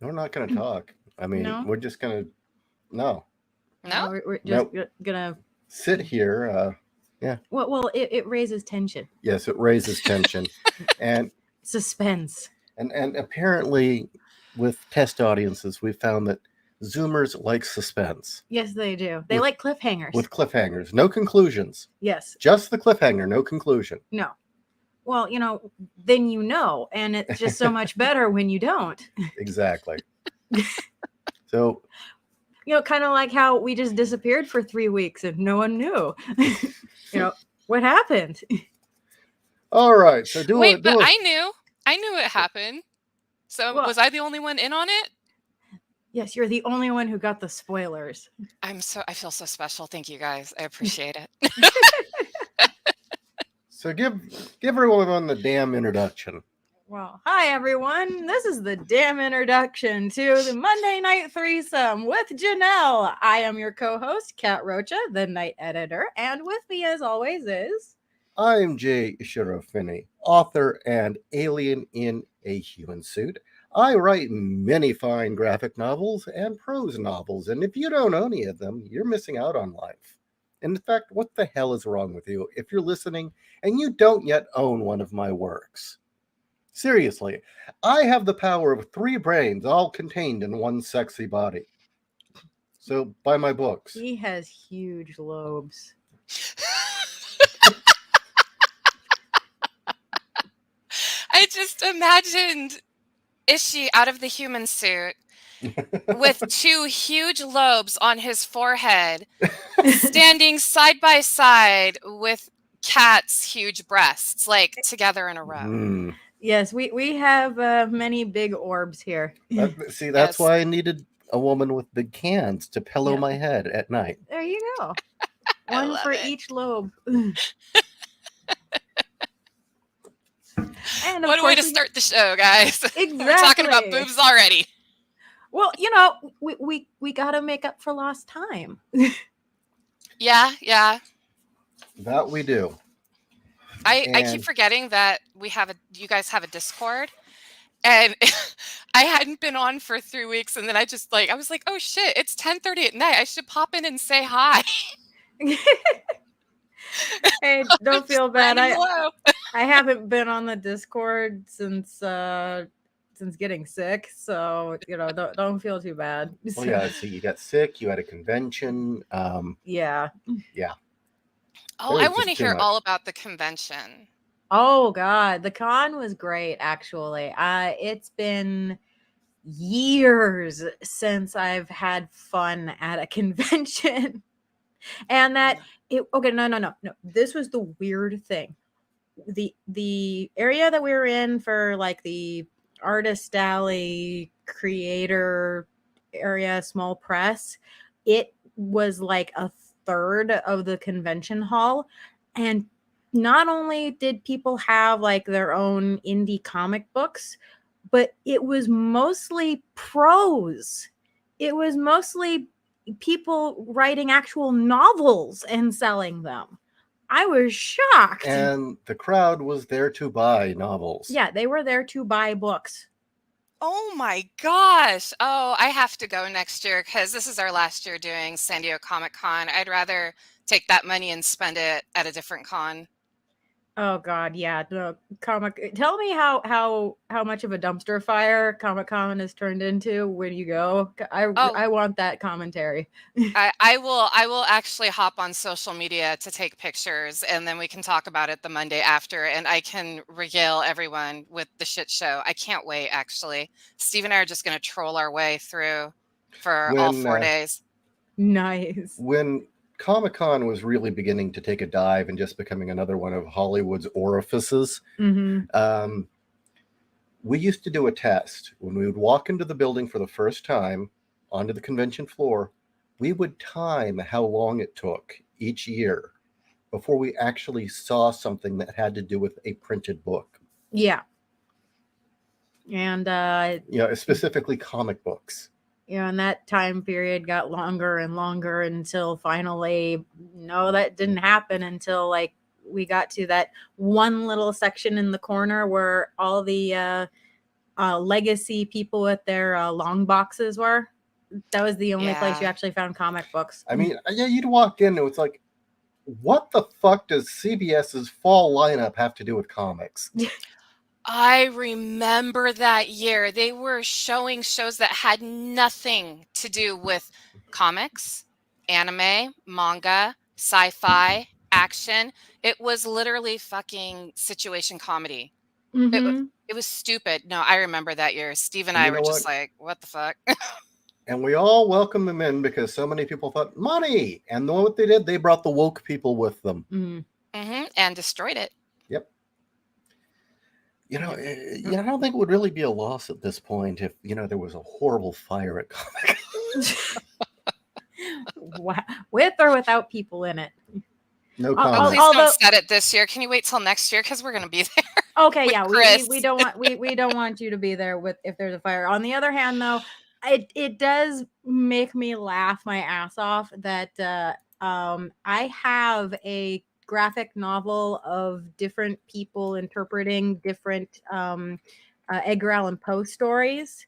We're not going to talk. I mean, No, we're just going to, no, No? we're just nope. gonna. Sit here. Yeah. Well, it raises tension, Yes, it raises tension. And, suspense. and apparently, with test audiences, we found that Zoomers like suspense Yes, they do. They with, like cliffhangers. with cliffhangers. No conclusions. Yes. Just the cliffhanger, no conclusion. No. Well, then and it's just so much better when you don't. Exactly. So, Kind of like how we just disappeared for 3 weeks and no one knew. What happened? all right. So Wait, but I knew it happened. So Well- was I the only one in on it? Yes, you're the only one who got the spoilers. I feel so special. Thank you guys. I appreciate it. So give everyone the damn introduction. Well, hi everyone. This is the damn introduction to the Monday Night Threesome with Janelle. I am your co-host, Kat Rocha, the night editor, and with me as always is... I'm J.Ishiro, author and alien in a human suit. I write many fine graphic novels and prose novels, and if you don't own any of them, you're missing out on life. In fact, what the hell is wrong with you if you're listening and you don't yet own one of my works? Seriously, I have the power of 3 brains all contained in one sexy body. So buy my books. He has huge lobes. I just imagined Ishi out of the human suit with 2 huge lobes on his forehead, standing side by side with Kat's huge breasts, like together in a row. Mm. Yes, we have many big orbs here. See, Yes. that's why I needed a woman with big cans to pillow Yeah. my head at night. There you go. I One love for it. each lobe. And of What a way to course start the show, guys. Exactly. We're talking about boobs already. Well, we got to make up for lost time. Yeah. That we do. I keep And- forgetting that you guys have a Discord. And I hadn't been on for 3 weeks, and then I was like, oh shit, it's 10:30 at night. I should pop in and say hi. Hey, don't feel bad. Running low. I haven't been on the Discord since getting sick, so don't feel too bad. Oh yeah, so you got sick, you had a convention. Yeah. Oh, There I was want to just too hear much. all about the convention. Oh God, the con was great. Actually, it's been years since I've had fun at a convention, and no. This was the weird thing. The area that we were in for like the artist alley creator area, small press, it was like a third of the convention hall, and not only did people have like their own indie comic books, but it was mostly prose. It was mostly people writing actual novels and selling them. I was shocked. And the crowd was there to buy novels. Yeah, they were there to buy books. Oh my gosh. Oh, I have to go next year because this is our last year doing San Diego Comic Con. I'd rather take that money and spend it at a different con. Oh God, yeah. The comic. Tell me how much of a dumpster fire Comic Con has turned into when you go. I want that commentary. I will actually hop on social media to take pictures, and then we can talk about it the Monday after, and I can regale everyone with the shit show. I can't wait. Actually, Steve and I are just going to troll our way through for all 4 days. Nice. When Comic-Con was really beginning to take a dive and just becoming another one of Hollywood's orifices, Mm-hmm. We used to do a test. When we would walk into the building for the first time onto the convention floor, we would time how long it took each year before we actually saw something that had to do with a printed book. Yeah. And specifically comic books. And that time period got longer and longer until finally, no, that didn't happen until like we got to that one little section in the corner where all the legacy people with their long boxes were. That was the only place you Yeah. actually found comic books. I mean, yeah, you'd walk in and it was like, what the fuck does CBS's fall lineup have to do with comics? I remember that year. They were showing shows that had nothing to do with comics, anime, manga, sci-fi, action. It was literally fucking situation comedy. Mm-hmm. It was stupid. No, I remember that year. Steve and And I you were know just what? like, what the fuck? And we all welcomed them in because so many people thought money. And know what they did? They brought the woke people with them. Mm. And destroyed it. Yep. You know, I don't think it would really be a loss at this point if, there was a horrible fire at Comic. With or without people in it. No Oh, comment. please don't set it this year. Can you wait till next year? Because we're going to be there. Okay, with yeah, Chris. we don't want we don't want you to be there with if there's a fire. On the other hand, though, it does make me laugh my ass off that I have a graphic novel of different people interpreting different Edgar Allan Poe stories,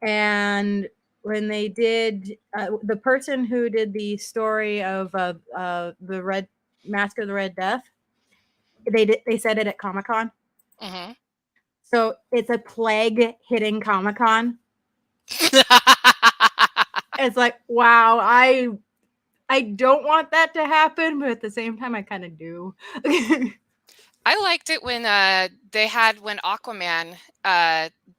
and when they did the person who did the story of the Red Mask of the Red Death, they said it at Comic-Con. Mm-hmm. So it's a plague hitting Comic-Con. It's like, wow, I don't want that to happen, but at the same time I kind of do. I liked it when when Aquaman,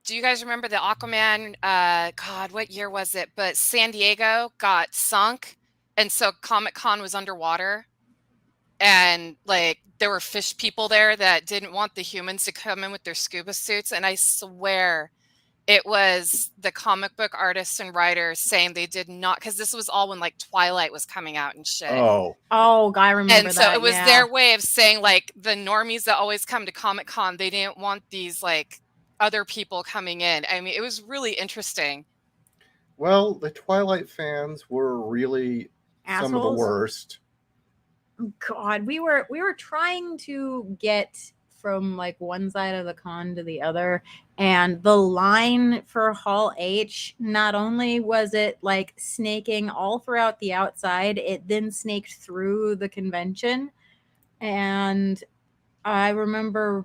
do you guys remember the Aquaman, God, what year was it? But San Diego got sunk, and so Comic-Con was underwater, and like there were fish people there that didn't want the humans to come in with their scuba suits, and I swear it was the comic book artists and writers saying they did not, because this was all when like Twilight was coming out and shit. Oh, I remember And that. so it was yeah. their way of saying like the normies that always come to Comic-Con, they didn't want these like other people coming in. I mean, it was really interesting. well, the Twilight fans were really some of the Assholes. worst. God, we were trying to get from like one side of the con to the other, and the line for Hall H, not only was it like snaking all throughout the outside, it then snaked through the convention. And I remember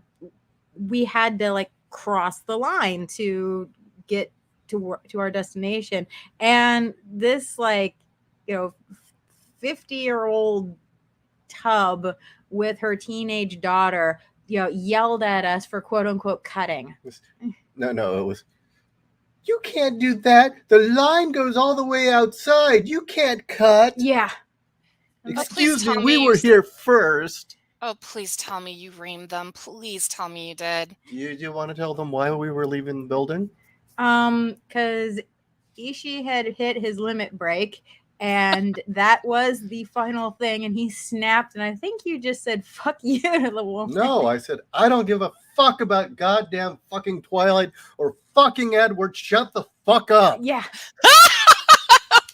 we had to like cross the line to get to our destination, and this like 50-year-old tub with her teenage daughter yelled at us for quote unquote cutting. No, it was, you can't do that. The line goes all the way outside. You can't cut. Yeah. Excuse me, we were here first. Oh, please tell me you reamed them. Please tell me you did. You want to tell them why we were leaving the building? Because Ishii had hit his limit break, and that was the final thing, and he snapped, and I think you just said fuck you to the woman. No, I said I don't give a fuck about goddamn fucking Twilight or fucking Edward. Shut the fuck up. Yeah. God,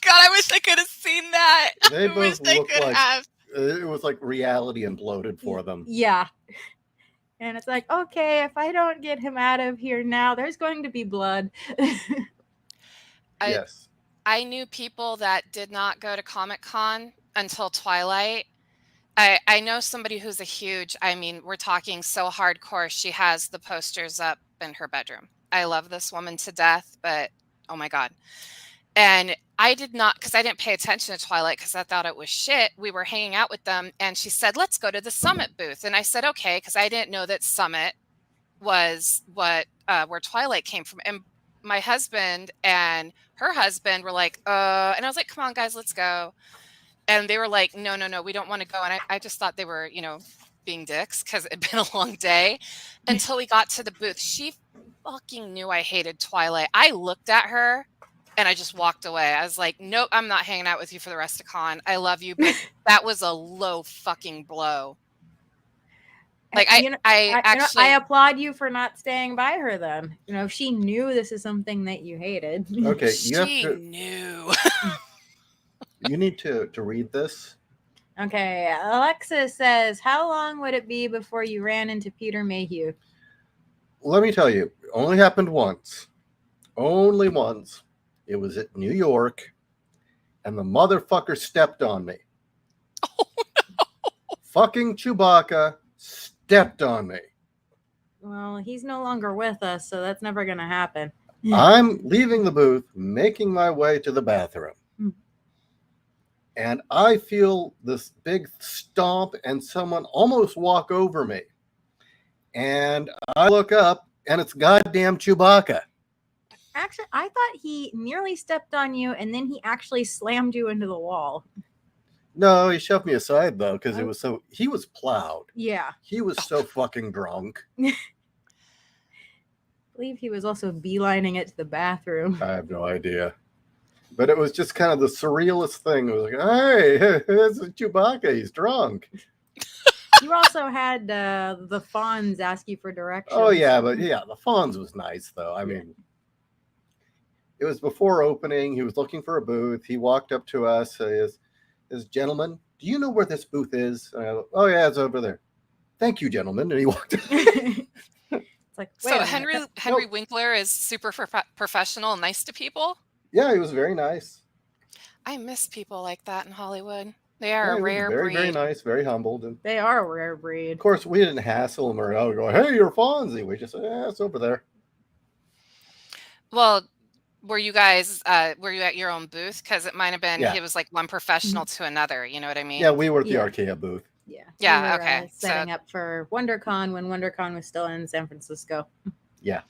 I wish I could have seen that. They I wish both I looked could like have. it was like reality imploded for them. Yeah. And it's like, okay, if I don't get him out of here now, there's going to be blood. Yes. I knew people that did not go to Comic-Con until Twilight. I know somebody who's we're talking so hardcore, she has the posters up in her bedroom. I love this woman to death, but oh my God. And I did not, because I didn't pay attention to Twilight because I thought it was shit. We were hanging out with them, and she said, let's go to the Summit booth. And I said, okay, because I didn't know that Summit was where Twilight came from. And my husband and her husband were like, and I was like, come on, guys, let's go. And they were like, no, we don't want to go. And I just thought they were, being dicks because it'd been a long day until we got to the booth. She fucking knew I hated Twilight. I looked at her and I just walked away. I was like, nope, I'm not hanging out with you for the rest of con. I love you, but that was a low fucking blow. Like I applaud you for not staying by her then. If she knew this is something that you hated. Okay, she knew. You need to read this. Okay, Alexis says, how long would it be before you ran into Peter Mayhew? let me tell you, it only happened once. Only once. It was at New York, and the motherfucker stepped on me. Oh, Fucking Chewbacca stepped on me. Well, he's no longer with us, so that's never going to happen. I'm leaving the booth, making my way to the bathroom. Hmm. And I feel this big stomp and someone almost walk over me. And I look up, and it's goddamn Chewbacca. Actually, I thought he nearly stepped on you, and then he actually slammed you into the wall. No, he shoved me aside, though, because he was plowed. Yeah. He was so fucking drunk. I believe he was also beelining it to the bathroom. I have no idea. But it was just kind of the surrealist thing. It was like, hey, this is Chewbacca. He's drunk. You also had the Fonz ask you for directions. Oh, yeah, but yeah, the Fonz was nice, though. I mean, it was before opening. He was looking for a booth. He walked up to us. His gentleman, do you know where this booth is? Oh, yeah, it's over there. Thank you, gentlemen. And he walked up. It's like, so Henry Winkler is super professional and nice to people? Yeah, he was very nice. I miss people like that in Hollywood. They are a rare very, breed. Very nice, very humbled. And they are a rare breed. Of course, we didn't hassle him or go, hey, you're Fonzie. We just said, it's over there. Well, were you guys, were you at your own booth? Because it might have been, he was like one professional to another. You know what I mean? Yeah, we were at the Archaea booth. Yeah. Yeah, we were, okay. Setting up for WonderCon when WonderCon was still in San Francisco. Yeah.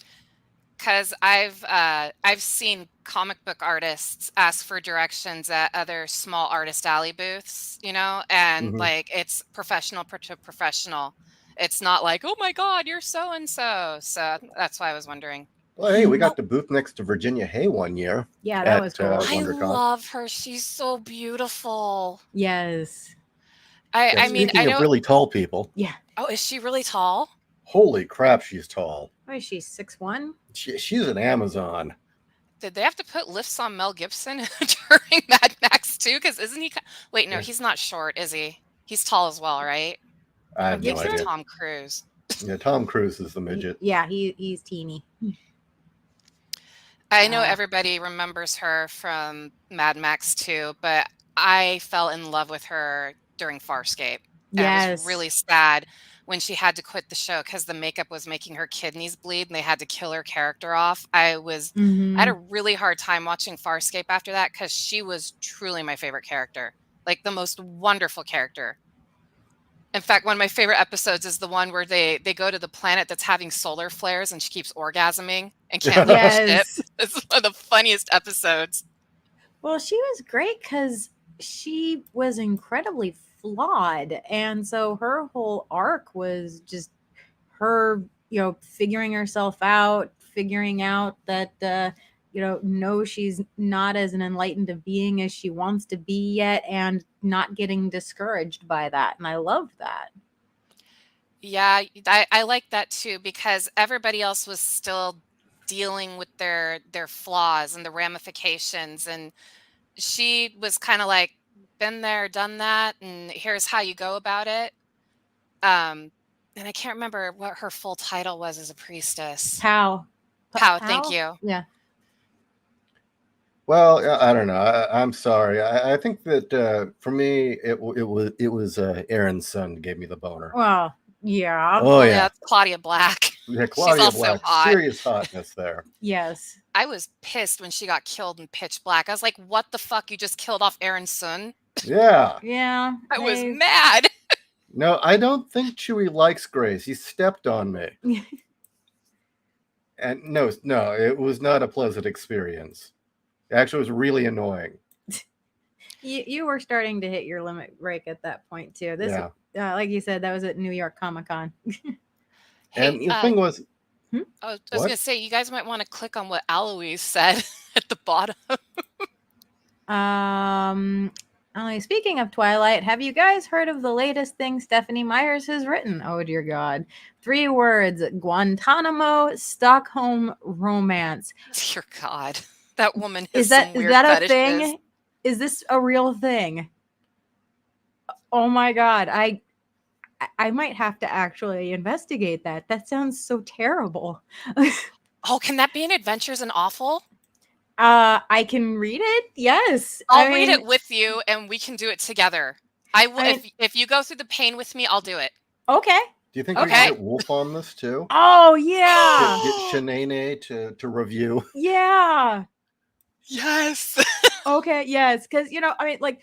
Because I've seen comic book artists ask for directions at other small artist alley booths, you know, and like it's professional to professional. It's not like, oh my God, you're so and so. So that's why I was wondering. Well, hey, we got the booth next to Virginia Hay one year. Yeah, that was cool. I love her. She's so beautiful. Yes. I mean, I know really tall people. Yeah. Oh, is she really tall? Holy crap, she's tall. What is she, 6'1"? She's an Amazon. Did they have to put lifts on Mel Gibson during Mad Max too? Because isn't he? Wait, no, he's not short, is he? He's tall as well, right? I have no idea. Tom Cruise. Yeah, Tom Cruise is the midget. He's teeny. I know everybody remembers her from Mad Max 2, but I fell in love with her during Farscape. Yes. I was really sad when she had to quit the show because the makeup was making her kidneys bleed and they had to kill her character off. I had a really hard time watching Farscape after that because she was truly my favorite character, like the most wonderful character. In fact, one of my favorite episodes is the one where they go to the planet that's having solar flares and she keeps orgasming and can't leave the ship. It's one of the funniest episodes. Well, she was great because she was incredibly flawed. And so her whole arc was just her, figuring herself out, figuring out that, no, she's not as an enlightened a being as she wants to be yet, and not getting discouraged by that. And I loved that. Yeah, I like that too, because everybody else was still dealing with their flaws and the ramifications. And she was kind of like, been there, done that, and here's how you go about it. And I can't remember what her full title was as a priestess. Pow, thank you. Yeah. Well, I don't know. I'm sorry. I think that for me, it was Aaron's son gave me the boner. Well, yeah. Oh yeah. Yeah, Claudia Black. Yeah, Claudia She's also Black. hot. Serious hotness there. Yes. I was pissed when she got killed in Pitch Black. I was like, what the fuck? You just killed off Aaron's son? Yeah. Yeah. I was mad. No, I don't think Chewie likes Grace. He stepped on me. And no, it was not a pleasant experience. Actually, it was really annoying. You were starting to hit your limit break at that point too. Like you said, that was at New York Comic Con. And the thing was, I was going to say, you guys might want to click on what Aloise said at the bottom. Speaking of Twilight, have you guys heard of the latest thing Stephanie Myers has written? Oh dear God. 3 words: Guantanamo Stockholm romance. Dear God. That woman is that a thing? Is this a real thing? Oh my God. I might have to actually investigate that. That sounds so terrible. Oh, can that be an Adventures in Awful? I can read it. Yes. I'll read it with you and we can do it together. I will. I mean- If you go through the pain with me, I'll do it. Okay. Do you think we Okay. can get Wolf on this too? Oh yeah. Get Shanae to review. Yeah. Yes. Okay. Yes. Because I mean, like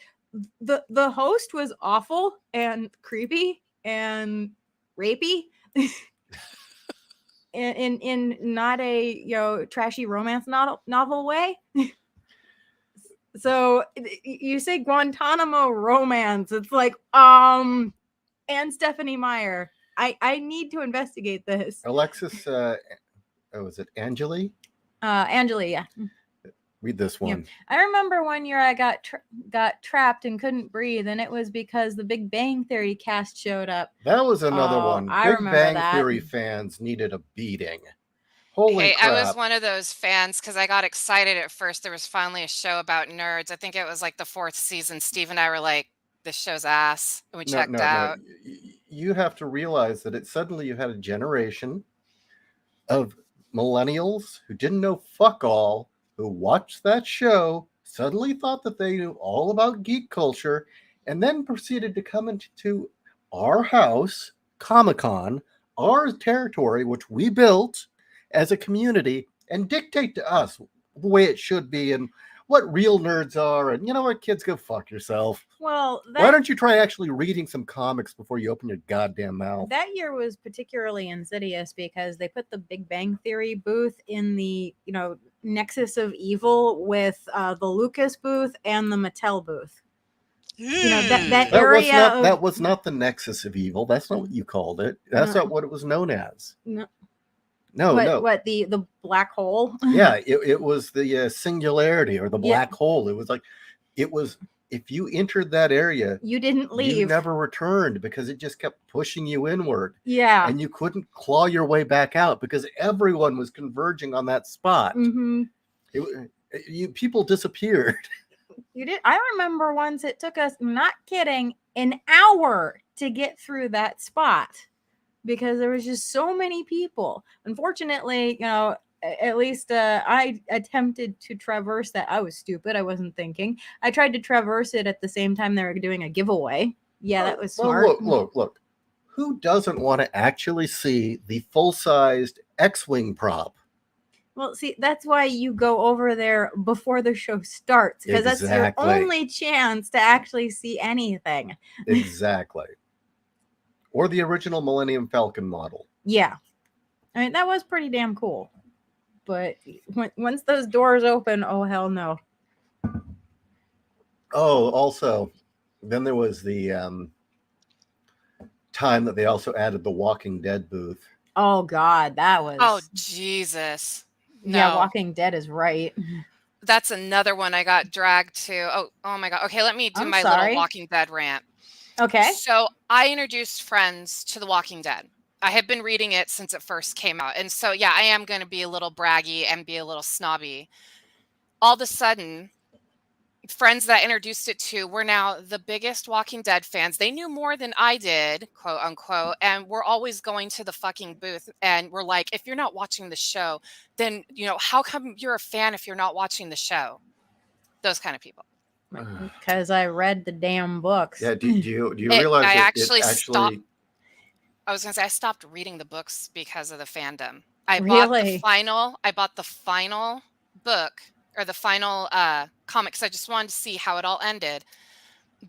the host was awful and creepy and rapey. in not a trashy romance novel way. So you say Guantanamo romance. It's like and Stephanie Meyer. I need to investigate this. Alexis, is it Angeli? Angela, yeah. Read this one. I remember one year I got trapped and couldn't breathe, and it was because the Big Bang Theory cast showed up. That was another one. I Big remember Bang that. Theory fans needed a beating. Holy Hey, crap. I was one of those fans because I got excited at first. There was finally a show about nerds. I think it was like the 4th season. Steve and I were like, this show's ass. And we checked out. You have to realize that suddenly you had a generation of millennials who didn't know fuck all, who watched that show, suddenly thought that they knew all about geek culture, and then proceeded to come into our house, Comic-Con, our territory, which we built as a community, and dictate to us the way it should be and what real nerds are. And you know what, kids, go fuck yourself. Well, why don't you try actually reading some comics before you open your goddamn mouth? That year was particularly insidious because they put the Big Bang Theory booth in the nexus of evil with the Lucas booth and the Mattel booth. That area that was not the nexus of evil. That's not what you called it. That's not what it was known as. No. What the black hole? Yeah, it was the singularity or the black hole. It was like, if you entered that area, you didn't leave. You never returned because it just kept pushing you inward. Yeah. And you couldn't claw your way back out because everyone was converging on that spot. Mm-hmm. People disappeared. You did. I remember once it took us, not kidding, an hour to get through that spot because there was just so many people. Unfortunately, at least I attempted to traverse that. I was stupid. I wasn't thinking. I tried to traverse it at the same time they were doing a giveaway. Yeah, that was smart. Look. Who doesn't want to actually see the full-sized X-Wing prop? Well, see, that's why you go over there before the show starts, because that's your only chance to actually see anything. Exactly. Or the original Millennium Falcon model. Yeah. I mean, that was pretty damn cool. But once those doors open, oh, hell no. Oh, also, then there was the time that they also added the Walking Dead booth. Oh, God, that was... Oh, Jesus. No. Yeah, Walking Dead is right. That's another one I got dragged to. Oh my God. Okay, let me do my little Walking Dead rant. Okay. So I introduced friends to The Walking Dead. I have been reading it since it first came out. And so, yeah, I am going to be a little braggy and be a little snobby. All of a sudden, friends that I introduced it to were now the biggest Walking Dead fans. They knew more than I did, quote unquote, and we're always going to the fucking booth. And we're like, if you're not watching the show, then, how come you're a fan if you're not watching the show? Those kind of people. Because I read the damn books. Yeah, do you realize I actually stopped. I was going to say I stopped reading the books because of the fandom. I bought the final book or the final comics. I just wanted to see how it all ended.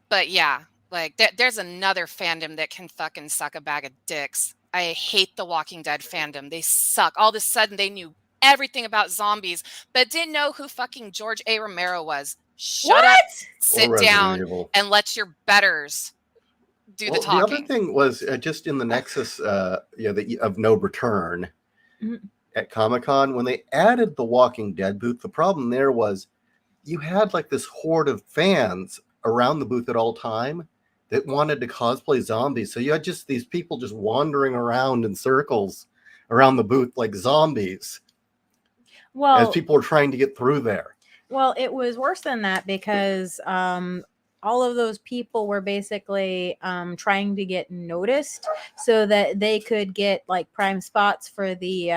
But yeah, like there's another fandom that can fucking suck a bag of dicks. I hate the Walking Dead fandom. They suck. All of a sudden they knew everything about zombies, but didn't know who fucking George A. Romero was. Shut up, sit down, and let your betters do the talking. The other thing was just in the nexus of no return at Comic-Con, when they added the Walking Dead booth, the problem there was you had like this horde of fans around the booth at all time that wanted to cosplay zombies. So you had just these people just wandering around in circles around the booth like zombies as people were trying to get through there. Well, it was worse than that because all of those people were basically trying to get noticed so that they could get like prime spots for the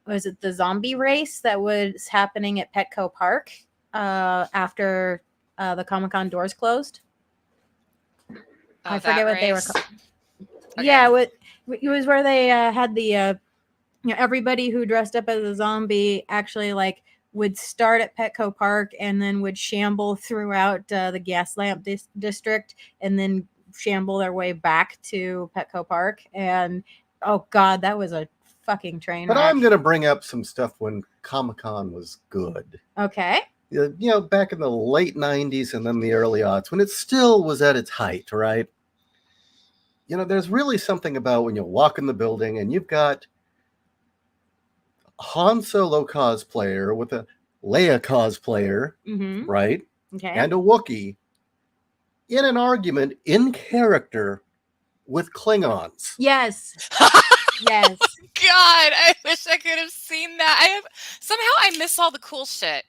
was it the zombie race that was happening at Petco Park after the Comic-Con doors closed. I forget what they were called. Okay. Yeah, it was where they had the everybody who dressed up as a zombie actually like would start at Petco Park and then would shamble throughout the gas lamp district and then shamble their way back to Petco Park. And oh god, that was a fucking train But wreck. I'm going to bring up some stuff when Comic-Con was good. Okay. Back in the late 90s and then the early aughts, when it still was at its height, right? There's really something about when you walk in the building and you've got Han Solo cosplayer with a Leia cosplayer, right? Okay. And a Wookiee in an argument in character with Klingons. Yes. Yes. God, I wish I could have seen that. Somehow I miss all the cool shit.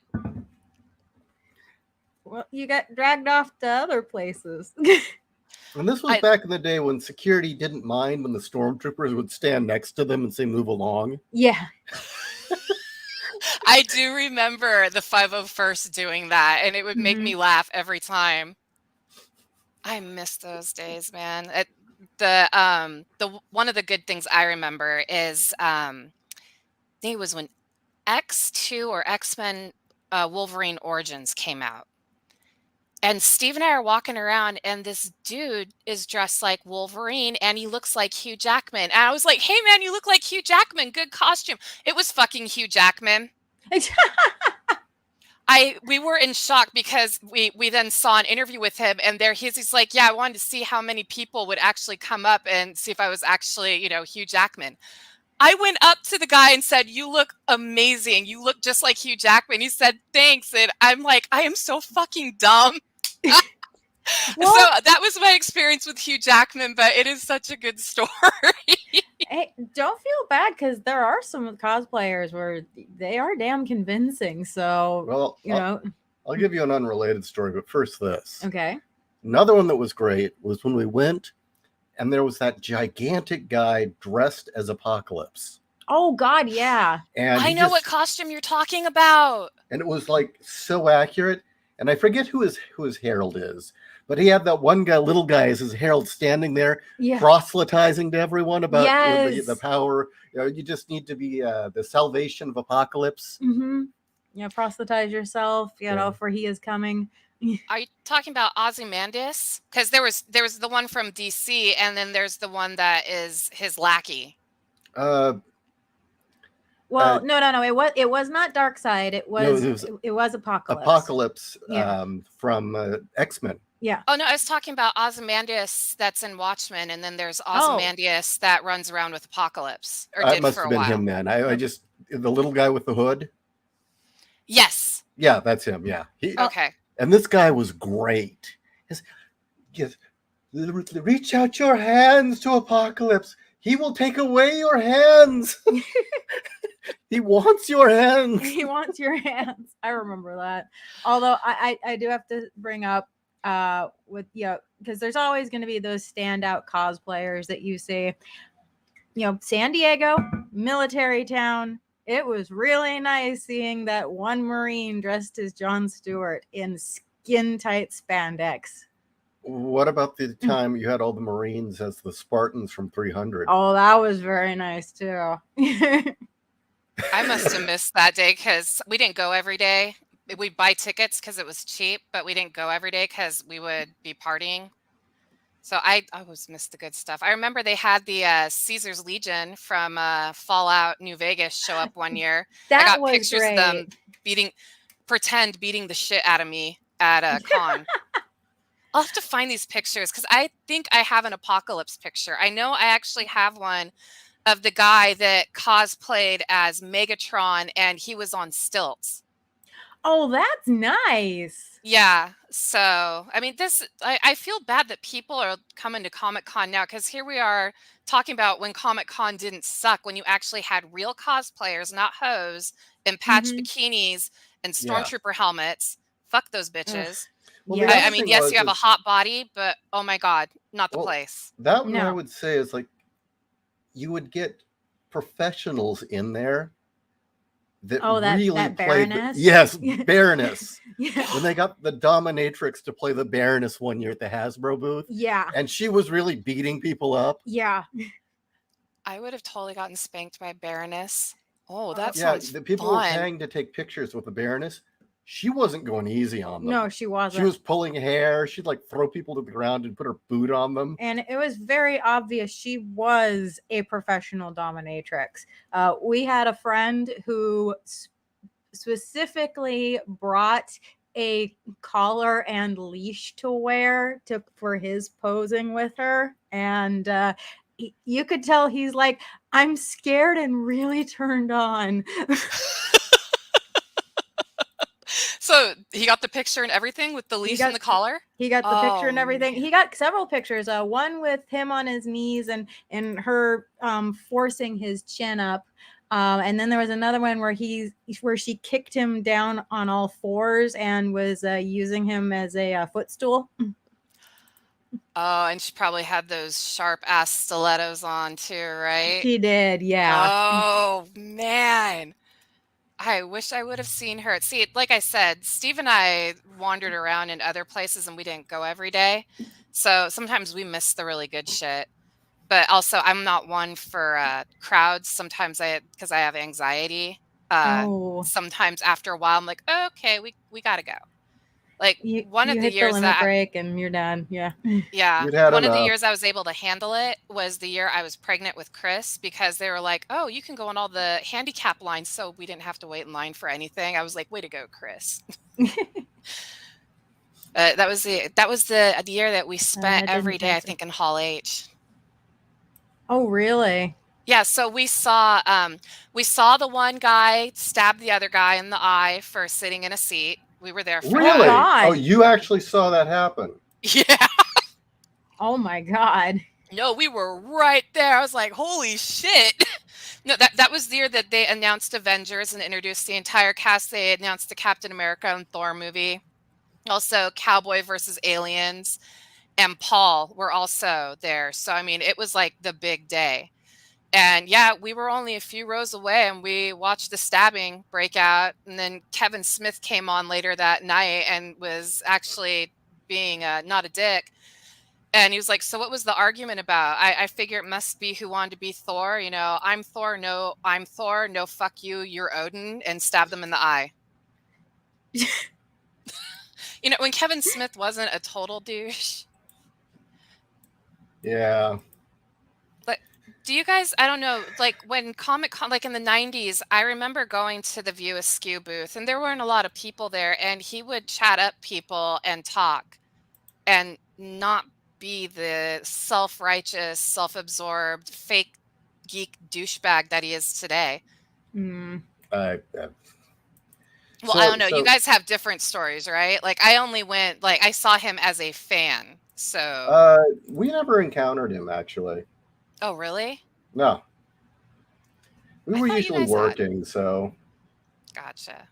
Well, you got dragged off to other places. And this was back in the day when security didn't mind when the stormtroopers would stand next to them and say, "Move along." Yeah. I do remember the 501st doing that, and it would make me laugh every time. I miss those days, man. The one of the good things I remember is I think it was when X2 or X-Men Wolverine Origins came out. And Steve and I are walking around, and this dude is dressed like Wolverine, and he looks like Hugh Jackman. And I was like, "Hey, man, you look like Hugh Jackman. Good costume." It was fucking Hugh Jackman. We were in shock because we then saw an interview with him, and there he's like, "Yeah, I wanted to see how many people would actually come up and see if I was actually, Hugh Jackman." I went up to the guy and said, "You look amazing. You look just like Hugh Jackman." He said, "Thanks." And I'm like, I am so fucking dumb. So that was my experience with Hugh Jackman, but it is such a good story. Hey, don't feel bad because there are some cosplayers where they are damn convincing. So, well, I'll give you an unrelated story, but first this. Okay. Another one that was great was when we went and there was that gigantic guy dressed as Apocalypse. Oh, God, yeah. And I know what costume you're talking about. And it was like so accurate. And I forget who his herald is, but he had that one guy, little guy, as his herald standing there, proselytizing to everyone about the power. You just need to be the salvation of Apocalypse. Yeah, proselytize yourself, for he is coming. Are you talking about Ozymandias? Because there was the one from DC, and then there's the one that is his lackey. Well, no. It was not Darkseid. It was Apocalypse. Apocalypse from X-Men. Yeah. Oh no, I was talking about Ozymandias that's in Watchmen, and then there's Ozymandias that runs around with Apocalypse. Or It did must for have a been while. him then. I just the little guy with the hood. Yes. Yeah, that's him. Yeah. Okay. And this guy was great. Yes, reach out your hands to Apocalypse. He will take away your hands. He wants your hands. He wants your hands. I remember that. Although I do have to bring up because there's always going to be those standout cosplayers that you see. San Diego, military town. It was really nice seeing that one Marine dressed as Jon Stewart in skin tight spandex. What about the time you had all the Marines as the Spartans from 300? Oh, that was very nice too. I must have missed that day because we didn't go every day. We'd buy tickets because it was cheap, but we didn't go every day because we would be partying. So I always missed the good stuff. I remember they had the Caesar's Legion from Fallout New Vegas show up one year. I got pictures of them beating the shit out of me at a con. I'll have to find these pictures because I think I have an Apocalypse picture. I know I actually have one of the guy that cosplayed as Megatron and he was on stilts. Oh, that's nice. Yeah. So, I mean, I feel bad that people are coming to Comic-Con now because here we are talking about when Comic-Con didn't suck, when you actually had real cosplayers, not hoes, in patch bikinis and stormtrooper helmets. Fuck those bitches. Well, the Yeah. other I mean, thing yes, was you have a is hot body, but oh my God, not the well, place. that one I No. would say is like you would get professionals in there that Oh, really that played the Baroness. yes, Baroness. Yeah. When they got the dominatrix to play the Baroness one year at the Hasbro booth, Yeah. and she was really beating people up. Yeah. I would have totally gotten spanked by Baroness. Oh, Oh, that Yeah, sounds the people were fun. paying to take pictures with the Baroness. She wasn't going easy on them. No, she She wasn't. was pulling hair. She'd like throw people to the ground and put her boot on them. And it was very obvious she was a professional dominatrix. We had a friend who specifically brought a collar and leash to wear for his posing with her, and you could tell he's like, I'm scared and really turned on. So he got the picture and everything with the leash and the collar? He got the picture and Oh, everything. man. He got several pictures. One with him on his knees and her forcing his chin up. And then there was another one where she kicked him down on all fours and was using him as a footstool. Oh, and she probably had those sharp ass stilettos on too, right? She did, yeah. Oh, man. I wish I would have seen her. See, like I said, Steve and I wandered around in other places and we didn't go every day. So sometimes we miss the really good shit. But also, I'm not one for crowds. Sometimes because I have anxiety. Oh, Sometimes after a while, I'm like, okay, we gotta go. Like you one of the hit the years limit break and you're done. Yeah. yeah, You'd had one of the enough. years I was able to handle it was the year I was pregnant with Chris because they were like, "Oh, you can go on all the handicap lines," so we didn't have to wait in line for anything. I was like, "Way to go, Chris!" That was the year that we spent I every didn't day, I think so. think, in Hall H. Oh, really? Yeah, so we saw the one guy stab the other guy in the eye for sitting in a seat. We were there for Really? God. Oh, you actually saw that happen. that. Yeah. Oh my God. No, we were right there. I was like, holy shit. No, that was the year that they announced Avengers and introduced the entire cast. They announced the Captain America and Thor movie. Also, Cowboy versus Aliens and Paul were also there. So, I mean, it was like the big day. And yeah, we were only a few rows away and we watched the stabbing break out. And then Kevin Smith came on later that night and was actually being not a dick. And he was like, so what was the argument about? I figure it must be who wanted to be Thor. You know, I'm Thor. No, I'm Thor. No, fuck you. You're Odin. And stabbed them in the eye. You know, when Kevin Smith wasn't a total douche. Yeah. But do you guys, I don't know, like when Comic-Con, like in the 90s, I remember going to the View Askew booth and there weren't a lot of people there. And he would chat up people and talk and not be the self-righteous, self-absorbed, fake geek douchebag that he is today. Mm. Well, I don't know. You guys have different stories, right? Like I only went, like I saw him as a fan. So we never encountered him actually. Oh, really? No. We I were thought you usually guys had. working, so Gotcha.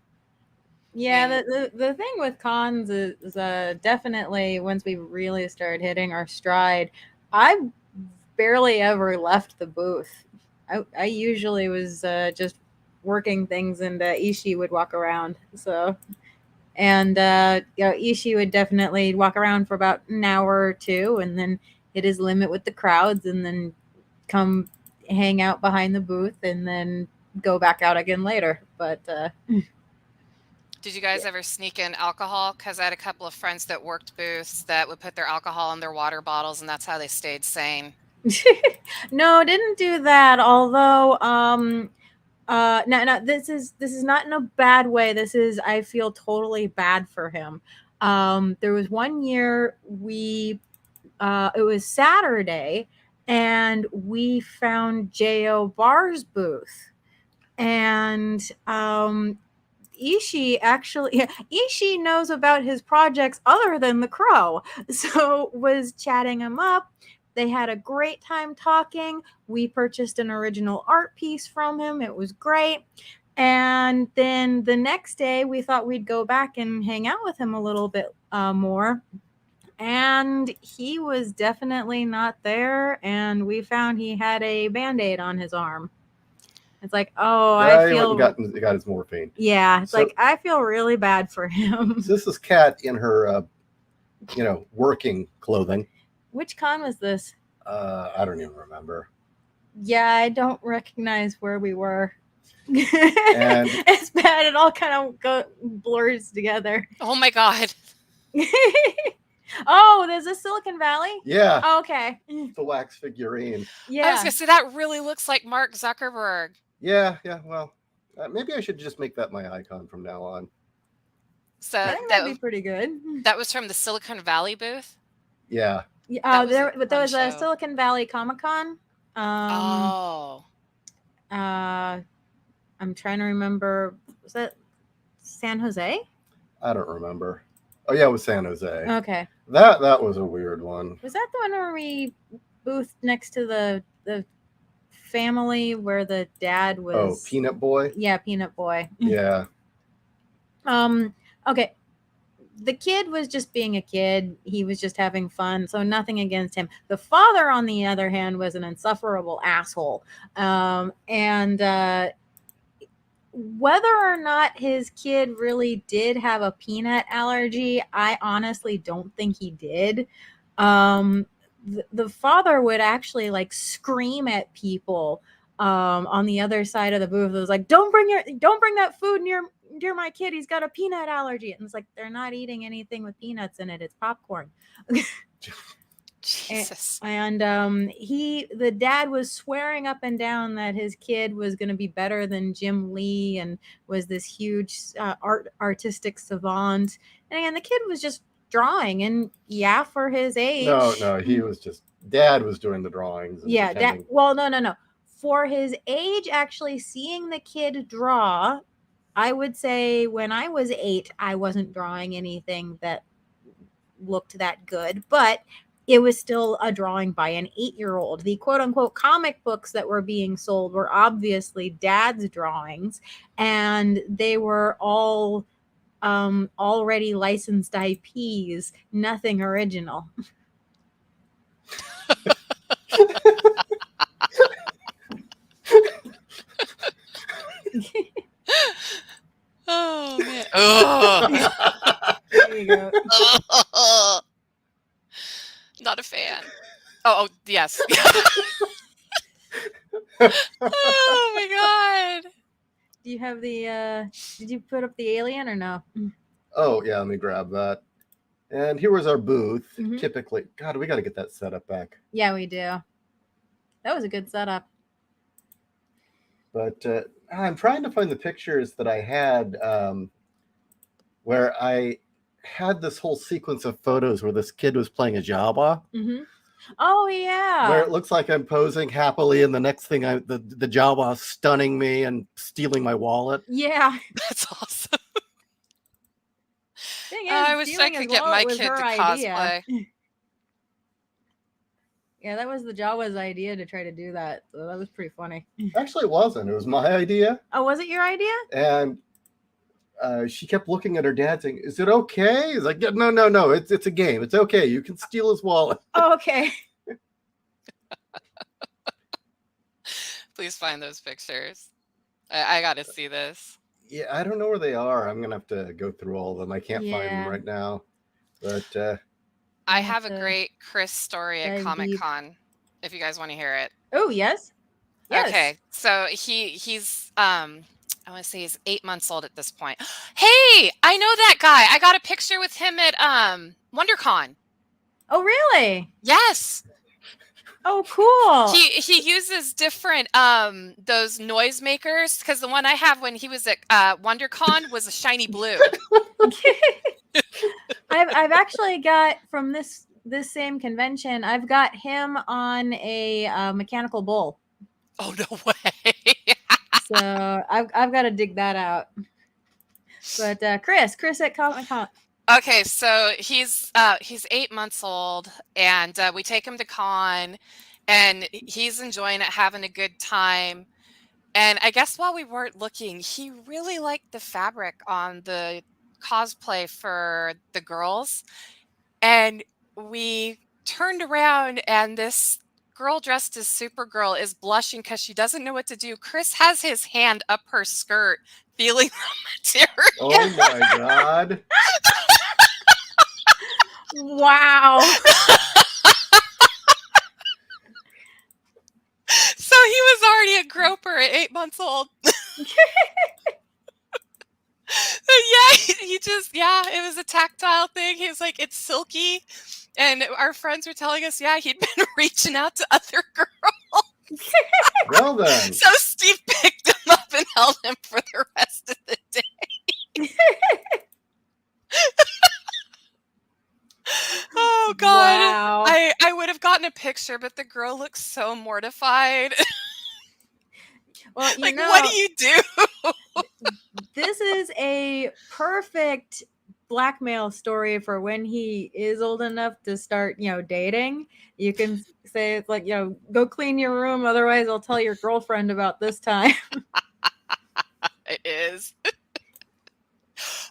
Yeah, Yeah. the thing with cons is definitely once we really started hitting our stride, I barely ever left the booth. I usually was just working things, and Ishii would walk around. So, and Ishii would definitely walk around for about an hour or two, and then hit his limit with the crowds, and then come hang out behind the booth, and then go back out again later. But Did you guys ever sneak in alcohol? Because I had a couple of friends that worked booths that would put their alcohol in their water bottles, and that's how they stayed sane. No, didn't do that. Although, no, this is not in a bad way. This is, I feel totally bad for him. There was one year it was Saturday, and we found J.O. Barr's booth, and Ishii knows about his projects other than the Crow, so was chatting him up. They had a great time talking. We purchased an original art piece from him. It was great. And then the next day, we thought we'd go back and hang out with him a little bit more. And he was definitely not there. And we found he had a Band-Aid on his arm. It's like, oh, I He went feel. and got his morphine. Yeah, it's So- like, I feel really bad for him. So this is Kat in her, working clothing. Which con was this? I don't even remember. Yeah, I don't recognize where we were. And It's bad. It all kind of blurs together. Oh my God. Oh, there's a Silicon Valley? yeah, Oh, okay. the wax figurine. Yeah. I was going to say, that really looks like Mark Zuckerberg. Yeah. Well, maybe I should just make that my icon from now on. So I think that'd be pretty good. that was from the Silicon Valley booth? Yeah. That was a there was fun a show. Silicon Valley Comic-Con. Oh. I'm trying to remember. Was that San Jose? I don't remember. Oh yeah, it was San Jose. Okay. That was a weird one. Was that the one where we boothed next to the family where the dad was? Oh, Peanut Boy. Yeah, Peanut Boy. Yeah. Okay. The kid was just being a kid. He was just having fun. So nothing against him. The father, on the other hand, was an insufferable asshole. Whether or not his kid really did have a peanut allergy, I honestly don't think he did. The father would actually like scream at people on the other side of the booth. It was like, don't bring that food near my kid. He's got a peanut allergy. And it's like, they're not eating anything with peanuts in it. It's popcorn. Jesus. And the dad was swearing up and down that his kid was going to be better than Jim Lee and was this huge artistic savant. And again, the kid was just drawing, and yeah, for his age. No, he was just, Dad was doing the drawings. And Yeah, pretending. well, no. For his age, actually seeing the kid draw, I would say when I was 8, I wasn't drawing anything that looked that good, but it was still a drawing by an 8-year-old. The quote unquote comic books that were being sold were obviously Dad's drawings, and they were all already licensed IPs, nothing original. Oh, man. Oh. There you go. Not a fan. Oh, yes. Oh my God. Do you have the did you put up the alien or no? Oh yeah, let me grab that. And here was our booth. Mhm. Typically, God, we got to get that set up back. Yeah, we do. That was a good setup. But I'm trying to find the pictures that I had where I had this whole sequence of photos where this kid was playing a Jawa. Mm-hmm. Oh yeah. Where it looks like I'm posing happily, and the next thing, the Jawa stunning me and stealing my wallet. Yeah. That's awesome. Thing is, I wish I stealing could his get my wallet was kid her to idea. cosplay. Yeah, that was the Jawa's idea to try to do that. So that was pretty funny. Actually, it wasn't. It was my idea. Oh, was it your idea? And she kept looking at her dad saying, "Is it okay?" He's like, "No. It's a game. It's okay. You can steal his wallet." Oh, okay. Please find those pictures. I got to see this. Yeah, I don't know where they are. I'm gonna have to go through all of them. I can't find them Yeah. right now. But I I'll have have a to great Chris story at dive Comic Con, if you guys want to hear it. Oh, yes. Yes. Okay, so he's I want to say he's 8 months old at this point. Hey, I know that guy. I got a picture with him at WonderCon. Oh, really? Yes. Oh, cool. He uses different those noisemakers, because the one I have when he was at WonderCon was a shiny blue. I've actually got from this same convention, I've got him on a mechanical bull. Oh, no way. So I've got to dig that out. But Chris at Comic Con. Okay, so he's 8 months old, and we take him to con, and he's enjoying it, having a good time. And I guess while we weren't looking, he really liked the fabric on the cosplay for the girls. And we turned around, and this girl dressed as Supergirl is blushing because she doesn't know what to do. Chris has his hand up her skirt, feeling the material. Oh my God. Wow. So he was already a groper at 8 months old. Yeah, he just, it was a tactile thing. He was like, it's silky. And our friends were telling us, he'd been reaching out to other girls. Well then. So Steve picked him up and held him for the rest of the day. Oh, God. Wow. I would have gotten a picture, but the girl looks so mortified. Well, Like, what do you do? This is a perfect blackmail story for when he is old enough to start, dating. You can say it's like, go clean your room, otherwise I'll tell your girlfriend about this time. It is.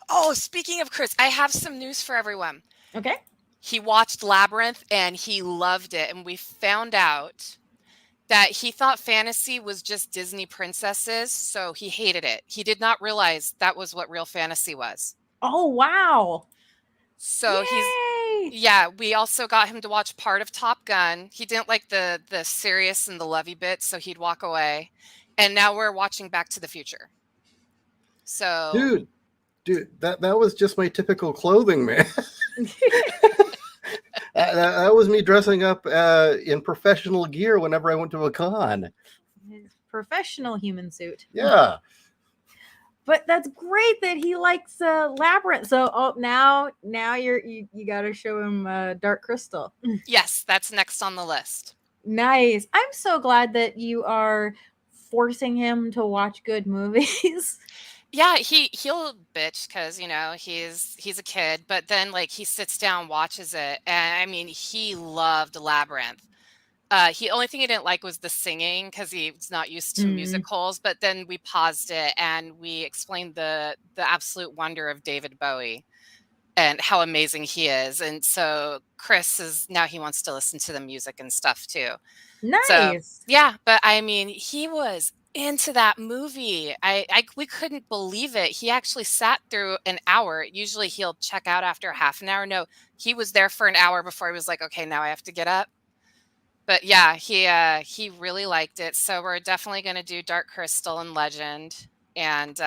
Oh, speaking of Chris, I have some news for everyone. Okay. He watched Labyrinth and he loved it, and we found out that he thought fantasy was just Disney princesses, so he hated it. He did not realize that was what real fantasy was. Oh, wow. So Yay! we also got him to watch part of Top Gun. He didn't like the serious and the lovey bit, so he'd walk away. And now we're watching Back to the Future. So Dude, that was just my typical clothing, man. That was me dressing up in professional gear whenever I went to a con. His professional human suit. Yeah. But that's great that he likes Labyrinth. So now you got to show him Dark Crystal. yes, that's next on the list. Nice. I'm so glad that you are forcing him to watch good movies. Yeah, he'll bitch because he's a kid, but then like he sits down, watches it, and I mean he loved Labyrinth. Only thing he didn't like was the singing because he's not used to musicals. But then we paused it and we explained the absolute wonder of David Bowie and how amazing he is. And so Chris he wants to listen to the music and stuff too. Nice. So, yeah, but I mean, he was into that movie. We couldn't believe it. He actually sat through an hour. Usually he'll check out after half an hour. No, he was there for an hour before he was like, okay, now I have to get up. But yeah, he really liked it. So we're definitely going to do Dark Crystal and Legend. And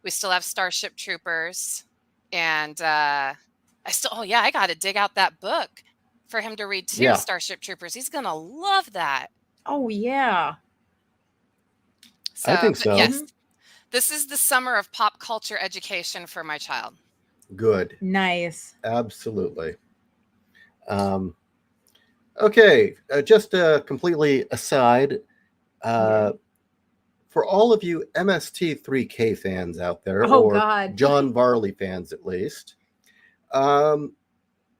we still have Starship Troopers. And I got to dig out that book for him to read too, Yeah. Starship Troopers. He's going to love that. Oh, yeah. I think so. Yes, this is the summer of pop culture education for my child. Good. Nice. Absolutely. Okay, just completely aside, for all of you MST3K fans out there, God. John Varley fans at least,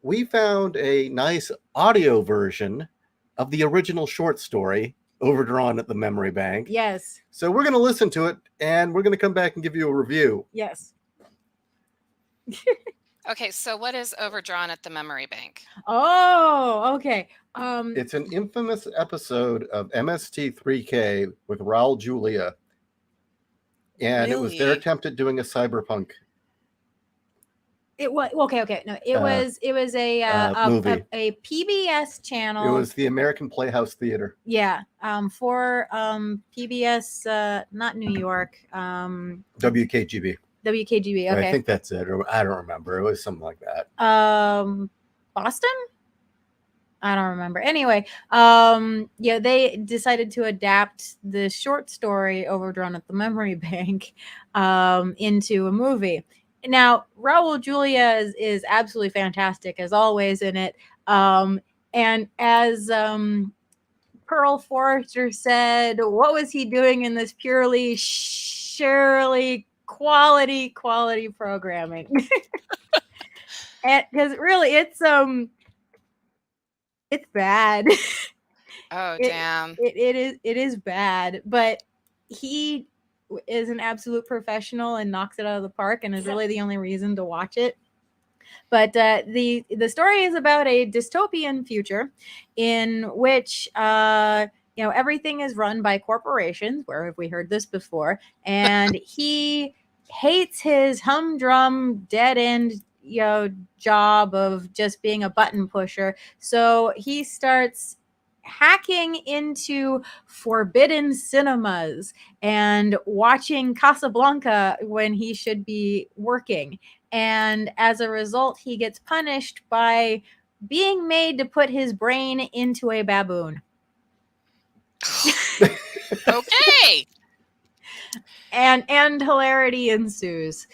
we found a nice audio version of the original short story overdrawn at the memory bank. Yes. So we're going to listen to it, and we're going to come back and give you a review. Yes. Okay, so what is overdrawn at the memory bank? Oh, okay. It's an infamous episode of MST3K with Raul Julia, and it was their attempt at doing a cyberpunk. It was okay. No, it was a movie. a PBS channel. It was the American Playhouse Theater. Yeah. For PBS, not New York. WKGB. WKGB. Okay. I think that's it, or I don't remember. It was something like that. Boston. I don't remember. Anyway, they decided to adapt the short story overdrawn at the memory bank into a movie. Now, Raul Julia is absolutely fantastic as always in it. And as Pearl Forrester said, what was he doing in this purely Shirley quality programming? And because really it's bad. Oh, damn. It is bad, but he is an absolute professional and knocks it out of the park, and is really the only reason to watch it. But the story is about a dystopian future in which everything is run by corporations. Where have we heard this before? And he hates his humdrum dead end job of just being a button pusher. So he starts hacking into forbidden cinemas and watching Casablanca when he should be working. And as a result, he gets punished by being made to put his brain into a baboon. Okay. And hilarity ensues.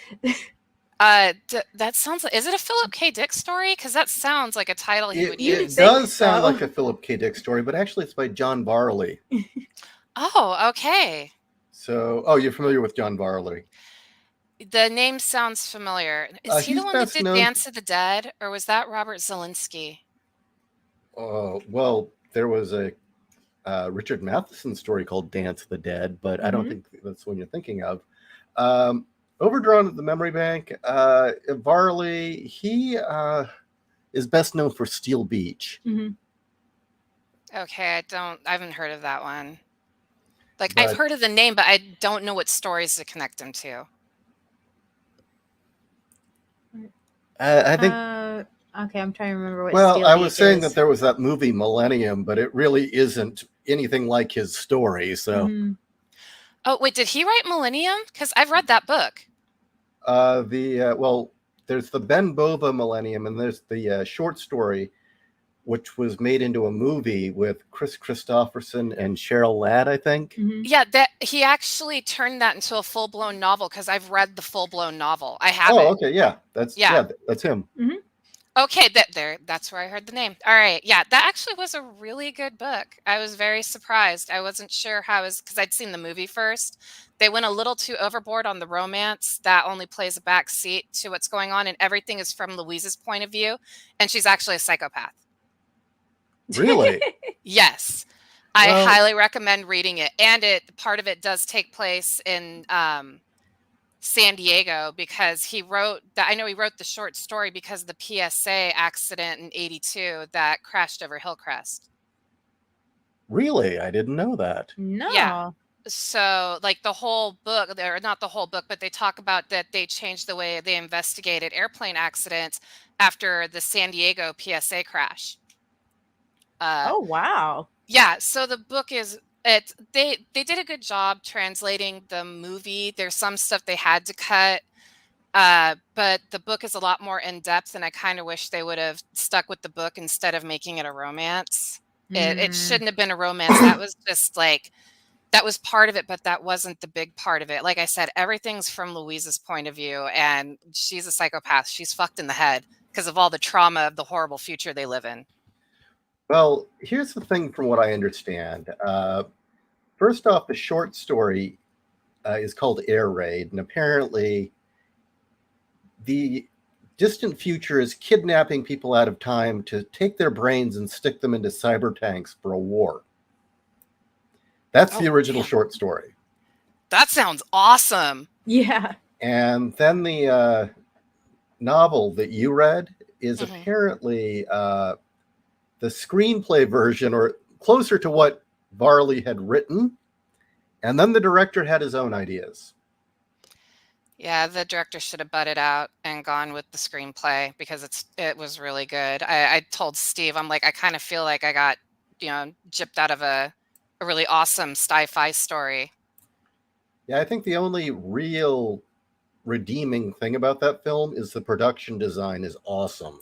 That sounds like, is it a Philip K. Dick story? Because that sounds like a title he would use. It does sound like a Philip K. Dick story, but actually it's by John Varley. Oh, okay. So, you're familiar with John Varley? The name sounds familiar. Is he the one that did Dance of the Dead, or was that Robert Zielinski? Well, there was a Richard Matheson story called Dance of the Dead, but I don't think that's the one you're thinking of. Overdrawn at the Memory Bank, Varley, he is best known for Steel Beach. Okay, I haven't heard of that one. I've heard of the name, but I don't know what stories to connect him to. I think. Okay, I'm trying to remember what. Well, I was saying that there was that movie Millennium, but it really isn't anything like his story. So. Oh wait, did he write Millennium? Because I've read that book. There's the Ben Bova Millennium, and there's the short story, which was made into a movie with Chris Christopherson and Cheryl Ladd, I think. Yeah, that he actually turned that into a full-blown novel, because I've read the full-blown novel. I have it. Oh, okay, yeah, that's him. Okay, that's where I heard the name. All right, yeah, that actually was a really good book. I was very surprised. I wasn't sure because I'd seen the movie first. They went a little too overboard on the romance. That only plays a back seat to what's going on, and everything is from Louise's point of view, and she's actually a psychopath. Really? Yes. I highly recommend reading it. And part of it does take place in San Diego, because he wrote the short story because of the PSA accident in '82 that crashed over Hillcrest. Really? I didn't know that. No. Yeah. So the whole book, or not the whole book, but they talk about that they changed the way they investigated airplane accidents after the San Diego PSA crash. Oh, wow. Yeah, so the book is they did a good job translating the movie. There's some stuff they had to cut, but the book is a lot more in depth, and I kind of wish they would have stuck with the book instead of making it a romance. It shouldn't have been a romance. That was just that was part of it, but that wasn't the big part of it. Like I said, everything's from Louise's point of view, and she's a psychopath. She's fucked in the head because of all the trauma of the horrible future they live in. Well, here's the thing from what I understand. First off, the short story is called Air Raid, and apparently the distant future is kidnapping people out of time to take their brains and stick them into cyber tanks for a war. That's the original short story. That sounds awesome. Yeah. And then the novel that you read is apparently the screenplay version, or closer to what Varley had written. And then the director had his own ideas. Yeah, the director should have butted out and gone with the screenplay, because it was really good. I told Steve, I'm like, I kind of feel like I got, gypped out of a really awesome sci-fi story. Yeah, I think the only real redeeming thing about that film is the production design is awesome.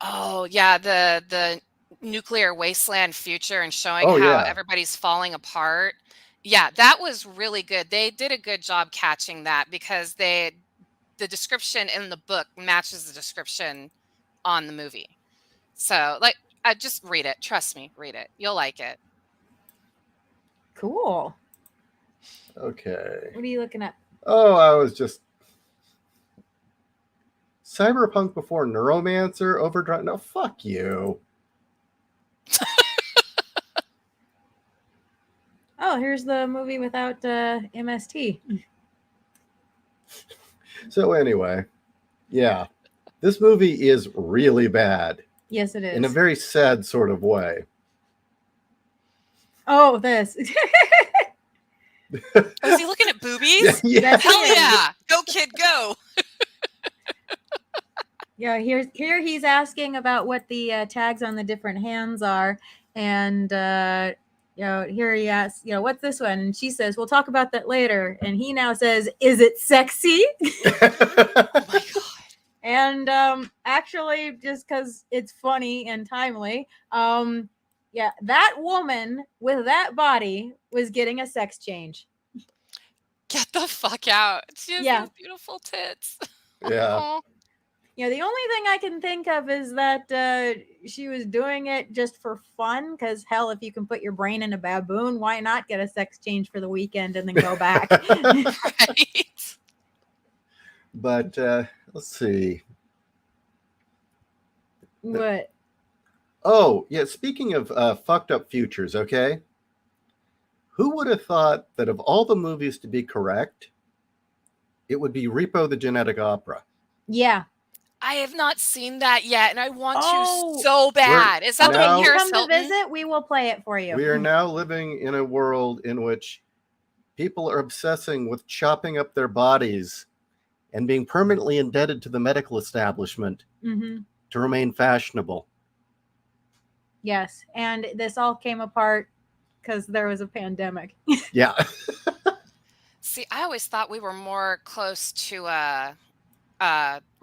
Oh, yeah, the nuclear wasteland future and showing how everybody's falling apart. Yeah, that was really good. They did a good job catching that, because the description in the book matches the description on the movie. So, just read it. Trust me, read it. You'll like it. Cool. Okay. What are you looking at? Oh, I was just... Cyberpunk before Neuromancer, Overdrive. No, fuck you. oh, here's the movie without MST. So anyway, yeah, this movie is really bad Yes, it is. in a very sad sort of way. Oh, this. Oh, is he looking at boobies? Yeah. That's Hell him. yeah! Go kid, go! Yeah, here he's asking about what the tags on the different hands are, and here he asks, what's this one? And she says, we'll talk about that later. And he now says, is it sexy? Oh my god! And actually, just because it's funny and timely, yeah, that woman with that body was getting a sex change. Get the fuck out! She has Yeah. those beautiful tits. Yeah. Aw. Yeah, the only thing I can think of is that she was doing it just for fun. Because hell, if you can put your brain in a baboon, why not get a sex change for the weekend and then go back? Right? But let's see. What? Oh, yeah, speaking of fucked up futures, okay? Who would have thought that of all the movies to be correct, it would be Repo the Genetic Opera? Yeah. I have not seen that yet, and I want Oh. to so bad. Is that the now- one You Paris come to Hilton? visit, we will play it for you. We are now living in a world in which people are obsessing with chopping up their bodies and being permanently indebted to the medical establishment Mhm. to remain fashionable. Yes, and this all came apart because there was a pandemic. Yeah. See, I always thought we were more close to a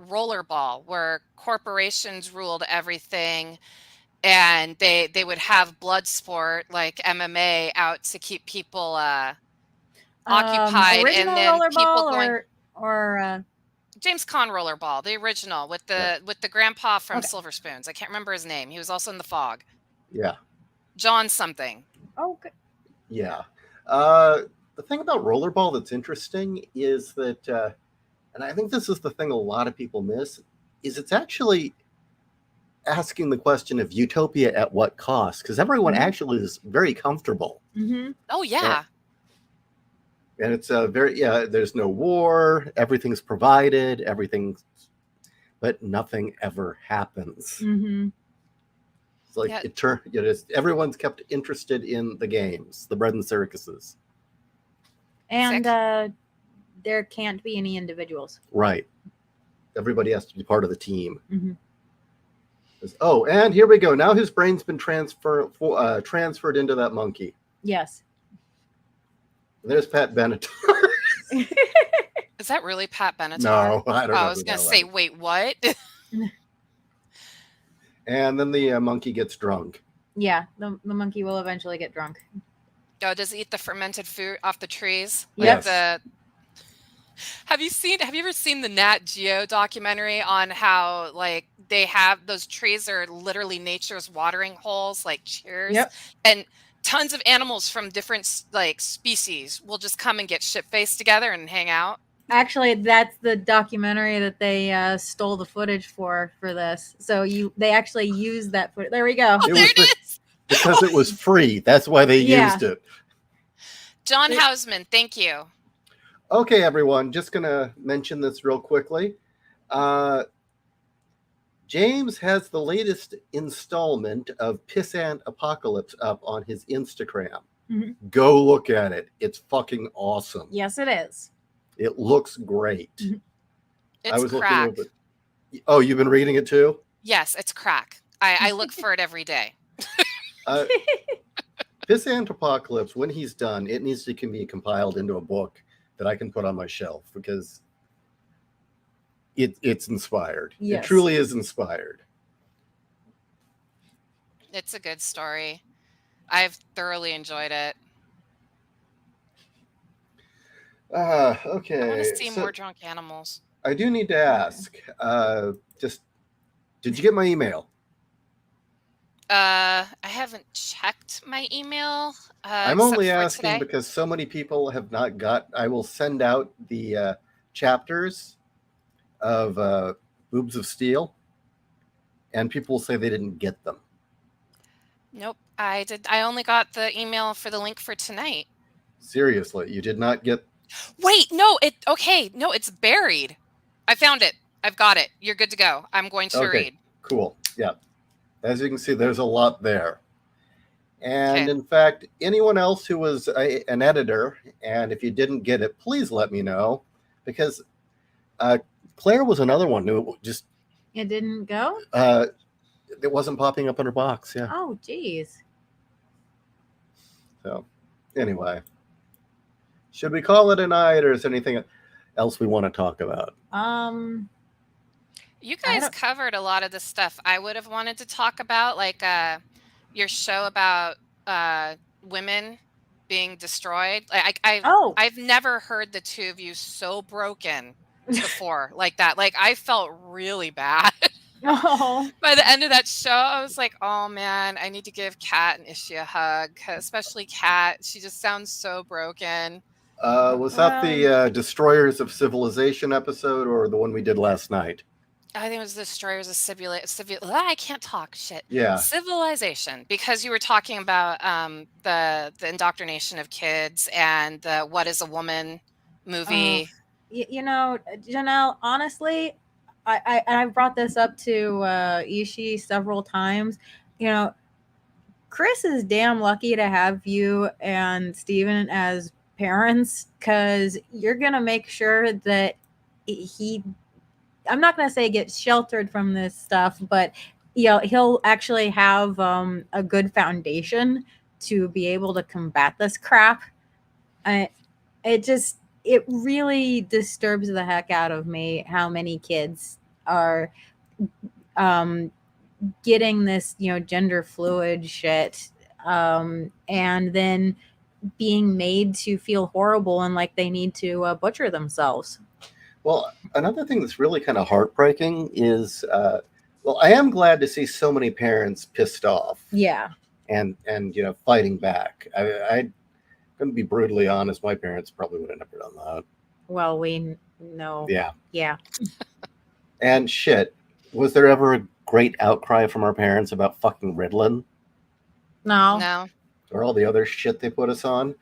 rollerball where corporations ruled everything, and they would have blood sport like MMA out to keep people occupied, Original and then people rollerball going or James Caan rollerball, the original with the grandpa from Okay. Silver Spoons. I can't remember his name. He was also in The Fog. Yeah. John something. okay. Yeah. The thing about rollerball that's interesting is that, and I think this is the thing a lot of people miss, is it's actually asking the question of utopia at what cost? Because everyone Mhm. actually is very comfortable. Mm-hmm. Oh yeah. And it's there's no war, everything's provided, but nothing ever happens. Mm-hmm. It's like everyone's kept interested in the games, the bread and circuses. And there can't be any individuals. Right. Everybody has to be part of the team. Mm-hmm. Oh, and here we go. Now his brain's been transferred into that monkey. Yes. There's Pat Benatar. Is that really Pat Benatar? No, I don't know. I was who gonna that say, was. wait, what? And then the monkey gets drunk. Yeah, the monkey will eventually get drunk. Oh, does it eat the fermented food off the trees? Yes. Have you ever seen the Nat Geo documentary on how like they have those trees are literally nature's watering holes, like cheers? Yep. And tons of animals from different like species will just come and get shit-faced together and hang out. Actually, that's the documentary that they stole the footage for this. So they actually used that footage. There we go. Oh, there it is. Because it was free. That's why they used it. John Houseman, thank you. Okay, everyone, just going to mention this real quickly. James has the latest installment of Pissant Apocalypse up on his Instagram. Mm-hmm. Go look at it. It's fucking awesome. Yes, it is. It looks great. Mm-hmm. It's crack. Oh, you've been reading it too? Yes, it's crack. I look for it every day. Pissant Apocalypse, when he's done, it needs to be compiled into a book that I can put on my shelf because it's inspired. Yes. It truly is inspired. It's a good story. I've thoroughly enjoyed it. Okay. I want to see more drunk animals. I do need to ask, did you get my email? I haven't checked my email. I'm only asking because so many people have not got. I will send out the chapters of Boobs of Steel, and people will say they didn't get them. Nope, I did. I only got the email for the link for tonight. Seriously, you did not get. Wait, no, it's buried. I found it. I've got it. You're good to go. I'm going to Okay, read. cool. Yeah. As you can see, there's a lot there. And Okay. in fact, anyone else who was an editor, and if you didn't get it, please let me know, because Claire was another one who just It didn't go? it wasn't popping up in her box. Yeah. Oh, geez. So anyway, should we call it a night, or is there anything else we want to talk about? You I guys don't- covered a lot of the stuff I would have wanted to talk about, like your show about women being destroyed. Oh, I've never heard the two of you so broken before like that. Like I felt really bad. oh, By the end of that show, I was like, "Oh man, I need to give Kat and Ishi a hug, especially Kat. She just sounds so broken." Was that the Destroyers of Civilization episode, or the one we did last night? I think it was the Destroyers of I can't talk shit. Yeah. Civilization, because you were talking about the indoctrination of kids and the What is a Woman movie. you know, Janelle, honestly, I brought this up to Ishi several times. You know, Chris is damn lucky to have you and Steven as parents, because you're gonna make sure that he, I'm not gonna say gets sheltered from this stuff, but he'll actually have a good foundation to be able to combat this crap. I, it really disturbs the heck out of me how many kids are um getting this gender fluid shit, and then being made to feel horrible and like they need to butcher themselves. Well, another thing that's really kind of heartbreaking is, well, I am glad to see so many parents pissed off. Yeah. And fighting back. I'm going to be brutally honest. My parents probably would have never done that. Well, we know. Yeah. Yeah. And shit, was there ever a great outcry from our parents about fucking Ritalin No. or all the other shit they put us on?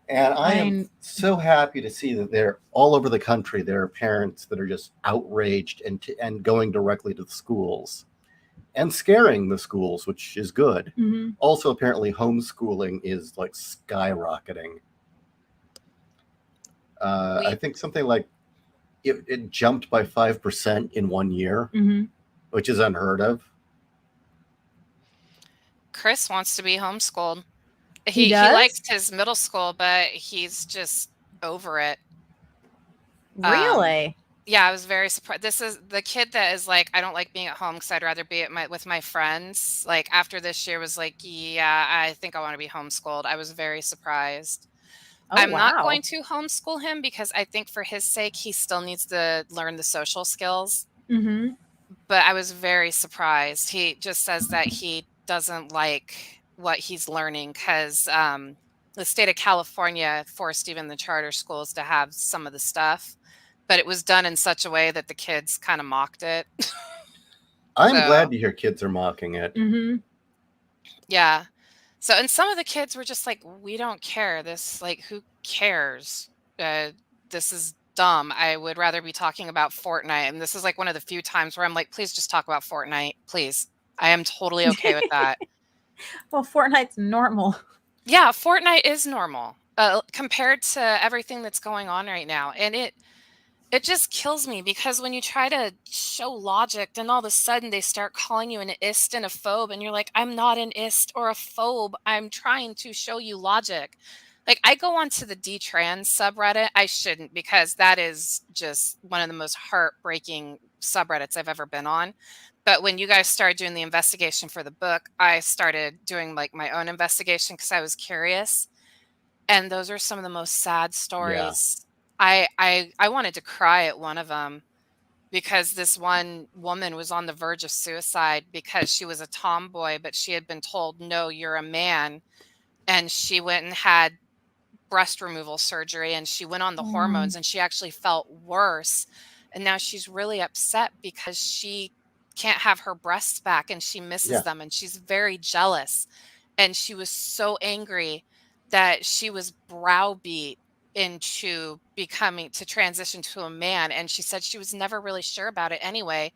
And I am I'm- so happy to see that they're all over the country. There are parents that are just outraged and going directly to the schools and scaring the schools, which is good. Mhm. Also, apparently, homeschooling is like skyrocketing. I think something like it jumped by 5% in 1 year, Mhm. which is unheard of. Chris wants to be homeschooled. He He does? likes his middle school, but he's just over it. Really? Yeah, I was very surprised. This is the kid that is like, I don't like being at home because I'd rather be with my friends. Like after this year was like, yeah, I think I want to be homeschooled. I was very surprised. Oh, I'm not wow. going to homeschool him because I think for his sake, he still needs to learn the social skills. Mm-hmm. But I was very surprised. He just says that he doesn't like what he's learning because the state of California forced even the charter schools to have some of the stuff, but it was done in such a way that the kids kind of mocked it. I'm glad to hear kids are mocking it. Mm-hmm. Yeah. So, and some of the kids were just like, we don't care. This, like, who cares? This is dumb. I would rather be talking about Fortnite. And this is like one of the few times where I'm like, please just talk about Fortnite. Please. I am totally okay with that. Well, Fortnite's normal. Yeah, Fortnite is normal compared to everything that's going on right now. And it just kills me because when you try to show logic, then all of a sudden they start calling you an ist and a phobe, and you're like, I'm not an ist or a phobe. I'm trying to show you logic. Like I go onto the D-Trans subreddit. I shouldn't because that is just one of the most heartbreaking subreddits I've ever been on. But when you guys started doing the investigation for the book, I started doing like my own investigation because I was curious. And those are some of the most sad stories. I wanted to cry at one of them because this one woman was on the verge of suicide because she was a tomboy, but she had been told, no, you're a man. And she went and had breast removal surgery and she went on the hormones and she actually felt worse. And now she's really upset because she can't have her breasts back and she misses them and she's very jealous. And she was so angry that she was browbeat into to transition to a man, and she said she was never really sure about it anyway,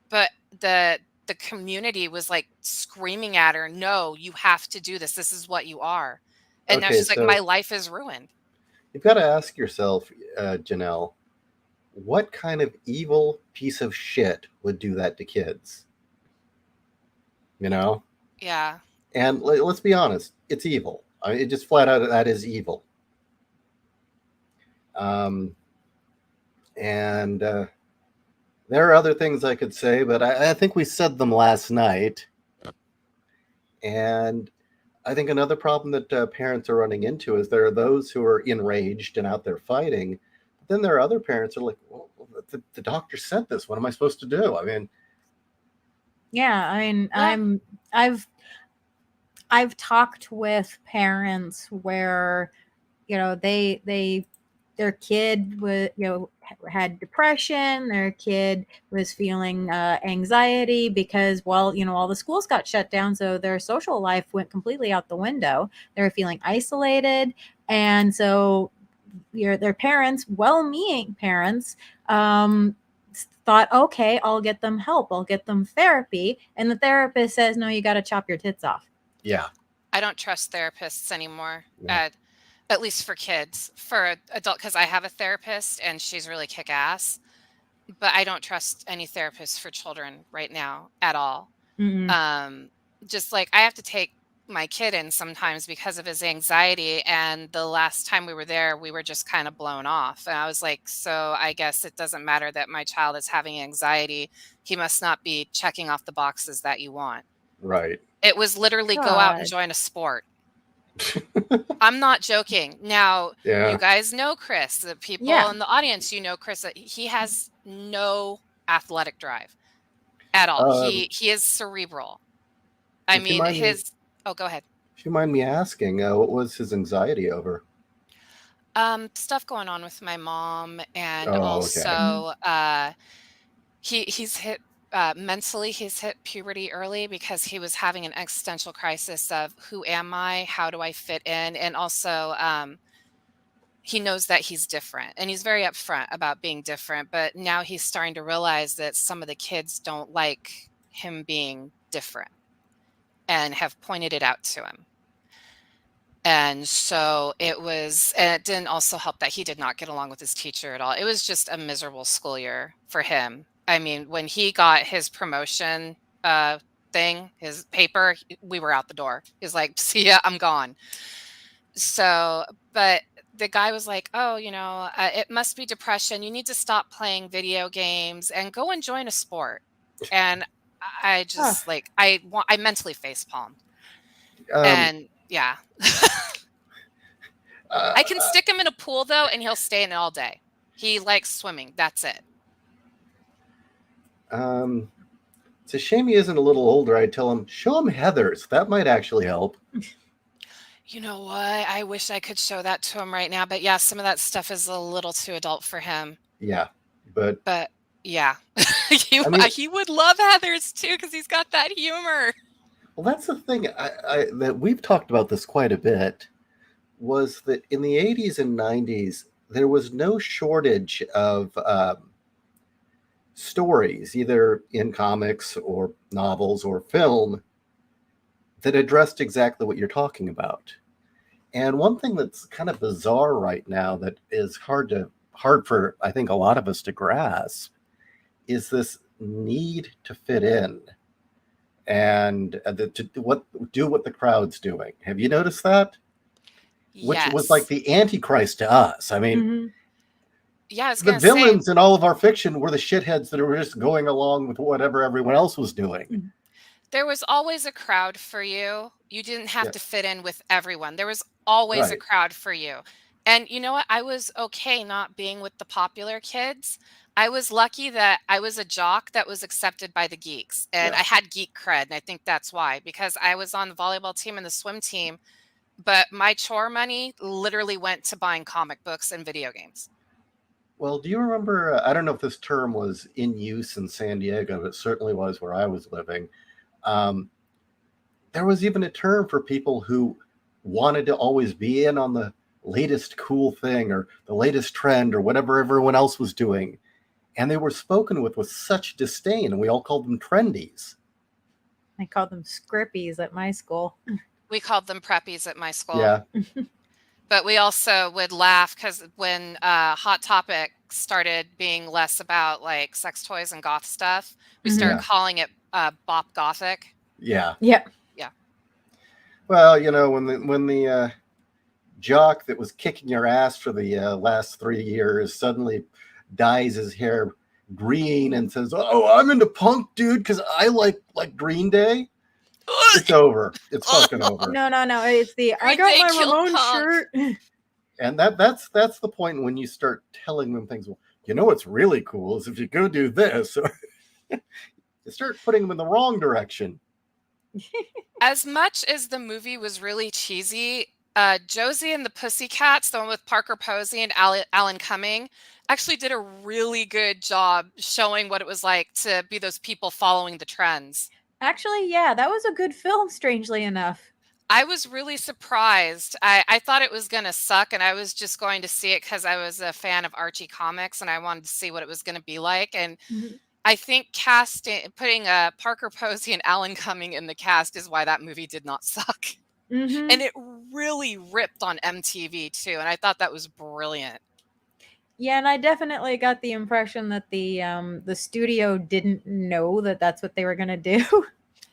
but the community was like screaming at her, "No, you have to do this. This is what you are." And now Okay, she's like, "My so life is ruined." you've got to ask yourself, Janelle, what kind of evil piece of shit would do that to kids? You know? Yeah. And let's be honest, it's evil. It just flat out that is evil. Um, and there are other things I could say, but I think we said them last night. And I think another problem that parents are running into is there are those who are enraged and out there fighting. But then there are other parents who are like, well, the doctor said this. What am I supposed to do? I mean, Yeah, I mean, Yeah. I've talked with parents where, their kid was, had depression, their kid was feeling anxiety because, well, all the schools got shut down, so their social life went completely out the window. They were feeling isolated, and so their parents, well-meaning parents, thought, okay, I'll get them help, I'll get them therapy, and the therapist says, no, you got to chop your tits off. yeah. I don't trust therapists anymore. Yeah. At least for kids. For adult, because I have a therapist and she's really kick-ass, but I don't trust any therapist for children right now at all. Mm-mm. Just like I have to take my kid in sometimes because of his anxiety, and the last time we were there, we were just kind of blown off. And I was like, so I guess it doesn't matter that my child is having anxiety. He must not be checking off the boxes that you want. Right. It was literally go out and God. join a sport. I'm not joking. Now, Yeah. you guys know Chris, the people Yeah. in the audience, Chris, he has no athletic drive at all. He is cerebral. I If you mean, mind me, oh, go ahead. if you mind me asking, what was his anxiety over? Stuff going on with my mom, and Oh, okay. also he's hit mentally, he's hit puberty early because he was having an existential crisis of who am I? How do I fit in? And also he knows that he's different, and he's very upfront about being different, but now he's starting to realize that some of the kids don't like him being different and have pointed it out to him. And so and it didn't also help that he did not get along with his teacher at all. It was just a miserable school year for him. I mean, when he got his promotion thing, his paper, we were out the door. He's like, see ya, I'm gone. So, but the guy was like, oh, it must be depression. You need to stop playing video games and go and join a sport. And I just I mentally facepalmed. And yeah. I can stick him in a pool though, and he'll stay in it all day. He likes swimming. That's it. It's a shame he isn't a little older. I'd tell him, show him Heathers. That might actually help. You know what? I wish I could show that to him right now, but yeah, some of that stuff is a little too adult for him. Yeah, but yeah, he would love Heathers too because he's got that humor. Well, that's the thing that we've talked about this quite a bit, was that in the 80s and 90s, there was no shortage of stories, either in comics or novels or film, that addressed exactly what you're talking about. And one thing that's kind of bizarre right now that is hard for, I think, a lot of us to grasp is this need to fit in and to do what the crowd's doing. Have you noticed that? Which Yes. was like the Antichrist to us. I mean, yeah, I was the gonna villains say, in all of our fiction were the shitheads that were just going along with whatever everyone else was doing. there was always a crowd for you. You didn't have Yeah. to fit in with everyone. There was always a Right. crowd for you. And you know what? I was okay not being with the popular kids. I was lucky that I was a jock that was accepted by the geeks, and Yeah. I had geek cred. And I think that's why, because I was on the volleyball team and the swim team, but my chore money literally went to buying comic books and video games. Well, do you remember? I don't know if this term was in use in San Diego, but it certainly was where I was living. There was even a term for people who wanted to always be in on the latest cool thing or the latest trend or whatever everyone else was doing. And they were spoken with such disdain, and we all called them trendies. I called them scrippies at my school. We called them preppies at my school. Yeah. But we also would laugh because when Hot Topic started being less about like sex toys and goth stuff, we started Yeah. calling it Bop Gothic. Yeah. Yeah. Yeah. Well, when the jock that was kicking your ass for the last 3 years suddenly dyes his hair green and says, "Oh, I'm into punk, dude, because I like Green Day." It's over. It's fucking over. No. It's the I Green got Day my killed Ramon punk. shirt. And that's the point when you start telling them things. Well, what's really cool is if you go do this, or you start putting them in the wrong direction. As much as the movie was really cheesy, Josie and the Pussycats, the one with Parker Posey and Alan Cumming, actually did a really good job showing what it was like to be those people following the trends. Actually, yeah, that was a good film, strangely enough. I was really surprised. I thought it was going to suck, and I was just going to see it because I was a fan of Archie comics, and I wanted to see what it was going to be like. And I think putting Parker Posey and Alan Cumming in the cast is why that movie did not suck. Mm-hmm. And it really ripped on MTV too, and I thought that was brilliant. Yeah, and I definitely got the impression that the studio didn't know that that's what they were gonna do.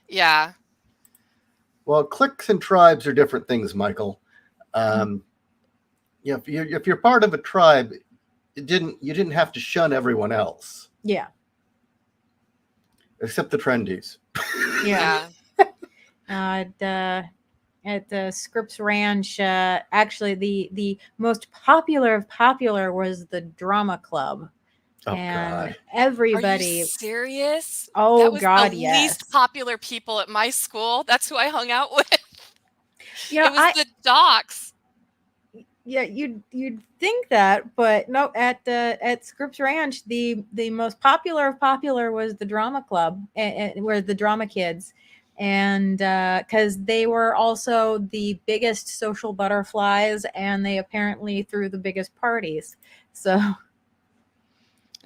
Yeah. Well, cliques and tribes are different things, Michael. If you're part of a tribe, you didn't have to shun everyone else. Yeah. Except the trendies. Yeah. At the Scripps Ranch, actually the most popular of popular was the drama club. Oh, and God. everybody. Are you serious? Oh, that was God, the yes. least popular people at my school. That's who I hung out with. Yeah, it was the jocks. Yeah, you'd think that, but no. At Scripps Ranch, the most popular of popular was the drama club, were the drama kids, and because they were also the biggest social butterflies, and they apparently threw the biggest parties. So.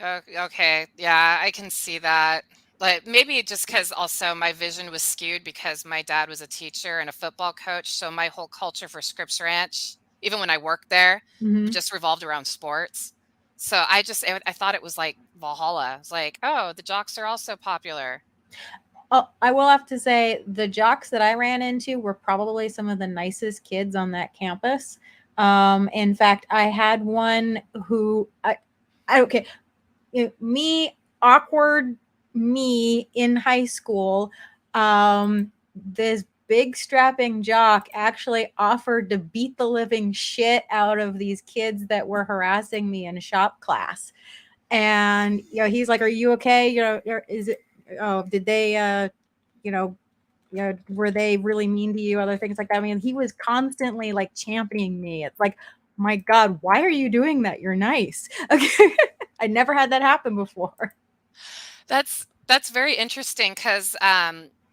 Okay, yeah, I can see that. But maybe just because also my vision was skewed because my dad was a teacher and a football coach, so my whole culture for Scripps Ranch, even when I worked there, just revolved around sports. So I thought it was like Valhalla. It's like, oh, the jocks are also popular. Oh, I will have to say the jocks that I ran into were probably some of the nicest kids on that campus. In fact, I had one who okay, awkward me in high school. This big strapping jock actually offered to beat the living shit out of these kids that were harassing me in shop class. And he's like, "Are you okay? Is it? Oh, did they? Were they really mean to you? Other things like that." I mean, he was constantly like championing me. It's like, my God, why are you doing that? You're nice. Okay, I never had that happen before. That's very interesting because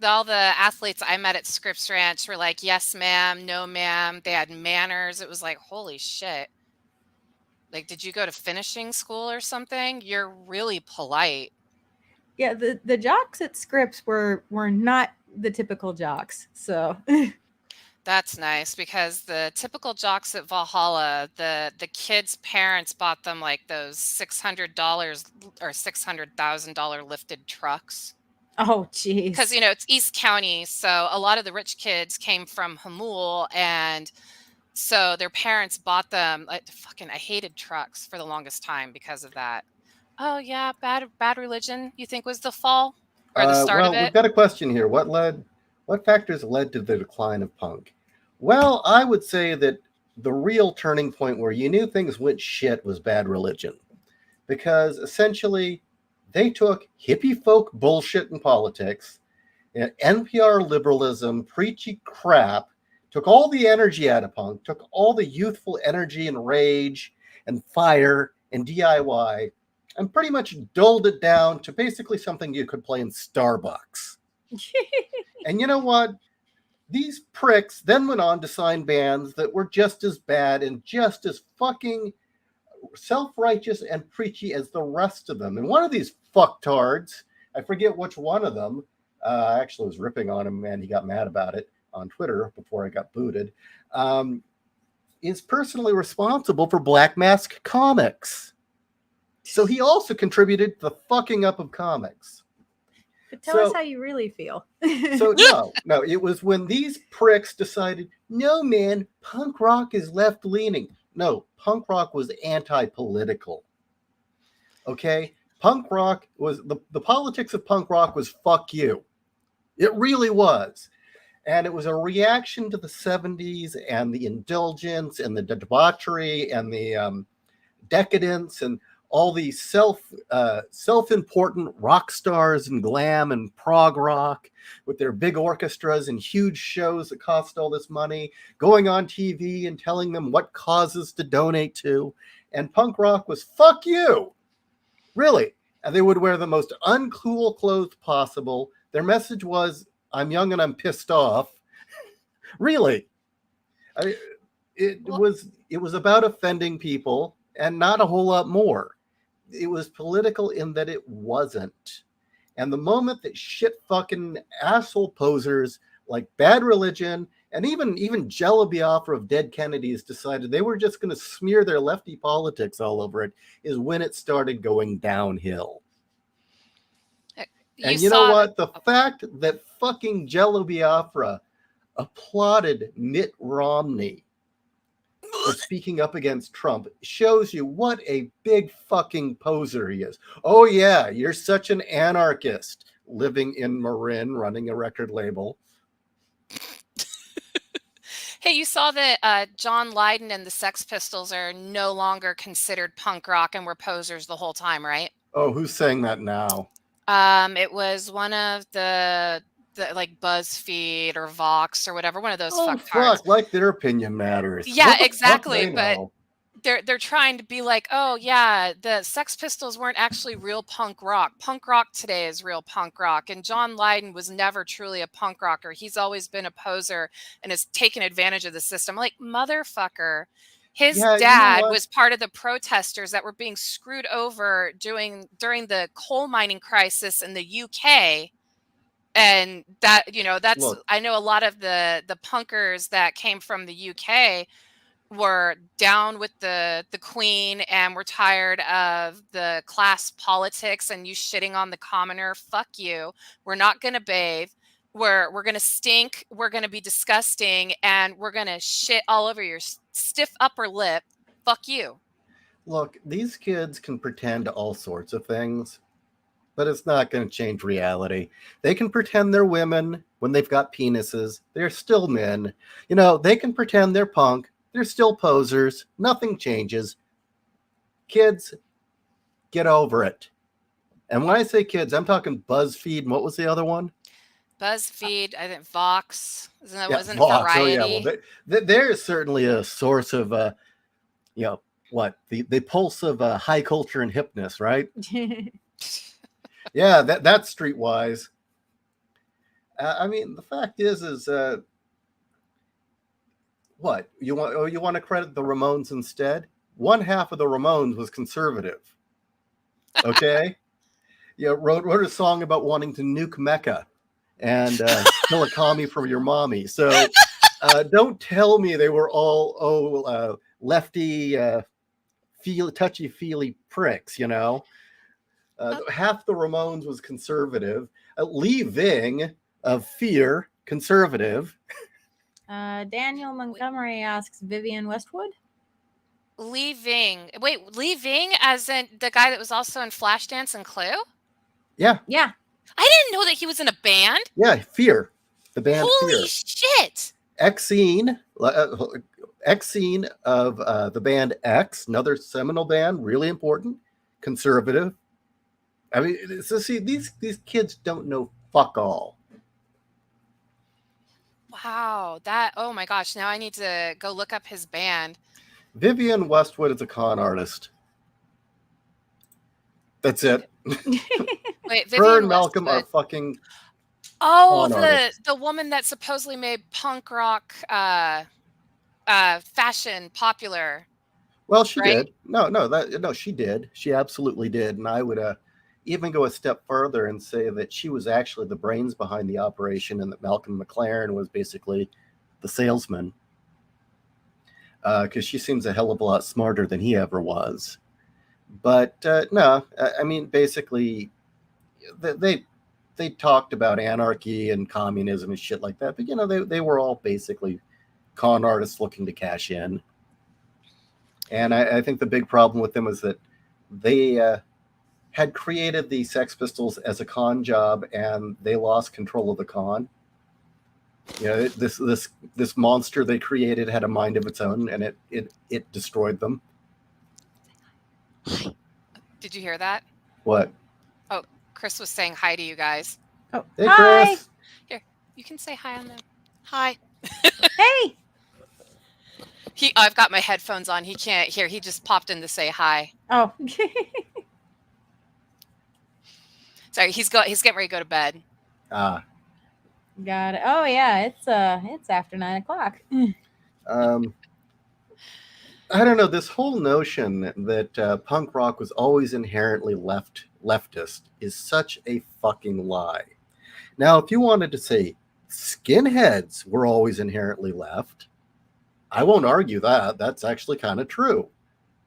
all the athletes I met at Scripps Ranch were like, yes, ma'am, no, ma'am. They had manners. It was like, holy shit. Like, did you go to finishing school or something? You're really polite. Yeah, the jocks at Scripps were not the typical jocks. So that's nice because the typical jocks at Valhalla, the kids' parents bought them like those $600 or $600,000 lifted trucks. Oh, geez. Because it's East County, so a lot of the rich kids came from Hamul, and so their parents bought them. I hated trucks for the longest time because of that. Oh yeah, bad religion. You think was the fall or the start of it? Well, we've got a question here. What factors led to the decline of punk? Well, I would say that the real turning point where you knew things went shit was Bad Religion, because essentially they took hippie folk bullshit in politics, NPR liberalism, preachy crap, took all the energy out of punk, took all the youthful energy and rage and fire and DIY, and pretty much dulled it down to basically something you could play in Starbucks. And you know what? these pricks then went on to sign bands that were just as bad and just as fucking self-righteous and preachy as the rest of them. And one of these fucktards, I forget which one of them, I actually was ripping on him and he got mad about it on Twitter before I got booted, is personally responsible for Black Mask Comics. So he also contributed to the fucking up of comics. But tell us how you really feel. So no, it was when these pricks decided, no, man, punk rock is left-leaning. No, punk rock was anti-political. Okay? Punk rock was, the politics of punk rock was fuck you. It really was. And it was a reaction to the 70s and the indulgence and the debauchery and the decadence and all these self-important rock stars and glam and prog rock with their big orchestras and huge shows that cost all this money, going on TV and telling them what causes to donate to. And punk rock was fuck you. Really. And they would wear the most uncool clothes possible. Their message was, I'm young and I'm pissed off. Really. It was about offending people and not a whole lot more. It was political in that it wasn't. And the moment that shit fucking asshole posers like Bad Religion and even Jello Biafra of Dead Kennedys decided they were just going to smear their lefty politics all over it, is when it started going downhill. And you know what? The fact that fucking Jello Biafra applauded Mitt Romney for speaking up against Trump shows you what a big fucking poser he is. Oh yeah, you're such an anarchist living in Marin, running a record label. Hey, you saw that John Lydon and the Sex Pistols are no longer considered punk rock and were posers the whole time, right? Oh, who's saying that now? It was one of the like BuzzFeed or Vox or whatever, one of those fucktards. Fuck, like their opinion matters. Yeah, exactly. But they're trying to be like, oh yeah, the Sex Pistols weren't actually real punk rock. Punk rock today is real punk rock. And John Lydon was never truly a punk rocker. He's always been a poser and has taken advantage of the system. Like, motherfucker. His dad was part of the protesters that were being screwed over during the coal mining crisis in the UK. And that, that's, look, I know a lot of the punkers that came from the UK were down with the Queen and were tired of the class politics and you shitting on the commoner. Fuck you. We're not going to bathe. We're going to stink. We're going to be disgusting. And we're going to shit all over your stiff upper lip. Fuck you. Look, these kids can pretend all sorts of things, but it's not going to change reality. They can pretend they're women when they've got penises. They're still men. They can pretend they're punk. They're still posers. Nothing changes. Kids, get over it. And when I say kids, I'm talking BuzzFeed. And what was the other one? BuzzFeed, I think Vox. Wasn't Vox. Variety? Oh, yeah. Well, they're certainly a source of, the pulse of high culture and hipness, right? Yeah, that's streetwise. The fact is what you want? Oh, you want to credit the Ramones instead? One half of the Ramones was conservative. Okay, wrote a song about wanting to nuke Mecca and kill a commie from your mommy. So don't tell me they were all lefty, touchy-feely pricks. Half the Ramones was conservative. Lee Ving of Fear, conservative. Daniel Montgomery asks Vivian Westwood. Lee Ving. Wait, Lee Ving as in the guy that was also in Flashdance and Clue? Yeah. Yeah. I didn't know that he was in a band. Yeah, Fear. The band Holy Fear. Shit. X-Scene of the band X, another seminal band, really important, conservative. See, these kids don't know fuck all. Wow, oh my gosh, now I need to go look up his band. Vivian Westwood is a con artist. That's it. Wait, Her and Malcolm are fucking Oh, con artists. the woman that supposedly made punk rock fashion popular, Well, she right? did. No, she did. She absolutely did. And I would even go a step further and say that she was actually the brains behind the operation, and that Malcolm McLaren was basically the salesman. Because she seems a hell of a lot smarter than he ever was. But no, I mean, basically, they talked about anarchy and communism and shit like that. But they were all basically con artists looking to cash in. And I think the big problem with them is that they had created the Sex Pistols as a con job, and they lost control of the con. This monster they created had a mind of its own, and it destroyed them. Did you hear that? What? Oh, Chris was saying hi to you guys. Oh, Hey, hi. Chris. Here, you can say hi on them. Hi. Hey. I've got my headphones on. He can't hear. He just popped in to say hi. Oh. Sorry, he's getting ready to go to bed. Ah. Got it. Oh yeah, it's after 9 o'clock. I don't know. This whole notion that punk rock was always inherently leftist is such a fucking lie. Now, if you wanted to say skinheads were always inherently left, I won't argue that. That's actually kind of true.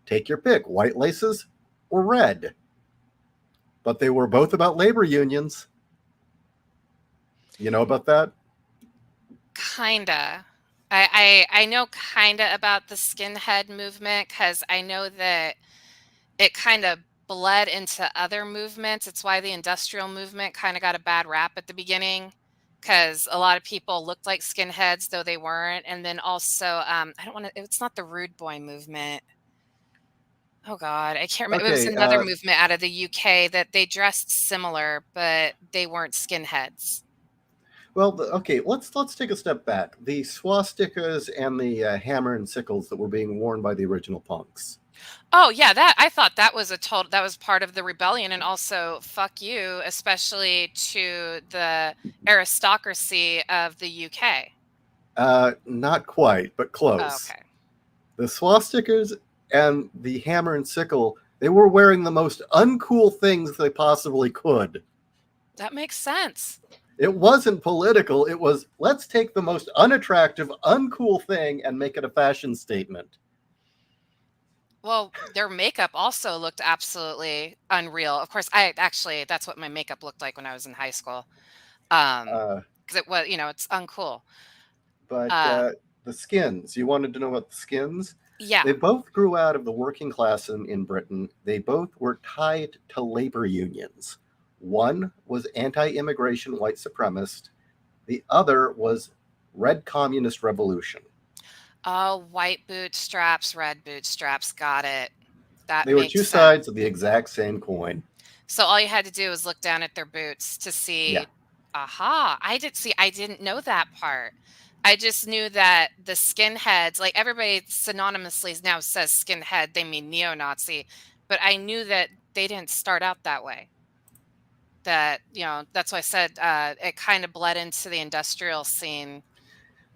Take your pick, white laces or red. But they were both about labor unions. You know about that? Kinda. I know kinda about the skinhead movement, because I know that it kind of bled into other movements. It's why the industrial movement kind of got a bad rap at the beginning, because a lot of people looked like skinheads, though they weren't. And then also, I don't want to, it's not the rude boy movement. Oh God, I can't remember. It was Okay. another movement out of the UK that they dressed similar, but they weren't skinheads. Well, okay. Let's take a step back. The swastikas and the hammer and sickles that were being worn by the original punks. Oh yeah, that I thought that was that was part of the rebellion, and also fuck you, especially to the aristocracy of the UK. Not quite, but Oh, close. okay. The swastikas and the hammer and sickle, they were wearing the most uncool things they possibly could. That makes sense. It wasn't political. It was, let's take the most unattractive, uncool thing and make it a fashion statement. Well, their makeup also looked absolutely unreal. Of course, that's what my makeup looked like when I was in high school. Because it was, it's uncool. But the skins, you wanted to know about the skins? Yeah. They both grew out of the working class in Britain. They both were tied to labor unions. One was anti-immigration white supremacist. The other was Red Communist Revolution. Oh, white bootstraps, red bootstraps. Got it. That They were makes two sense. sides of the exact same coin. So all you had to do was look down at their boots to see. Yeah. Aha! I didn't know that part. I just knew that the skinheads, like everybody synonymously now says skinhead, they mean neo-Nazi, but I knew that they didn't start out that way. That, that's why I said it kind of bled into the industrial scene.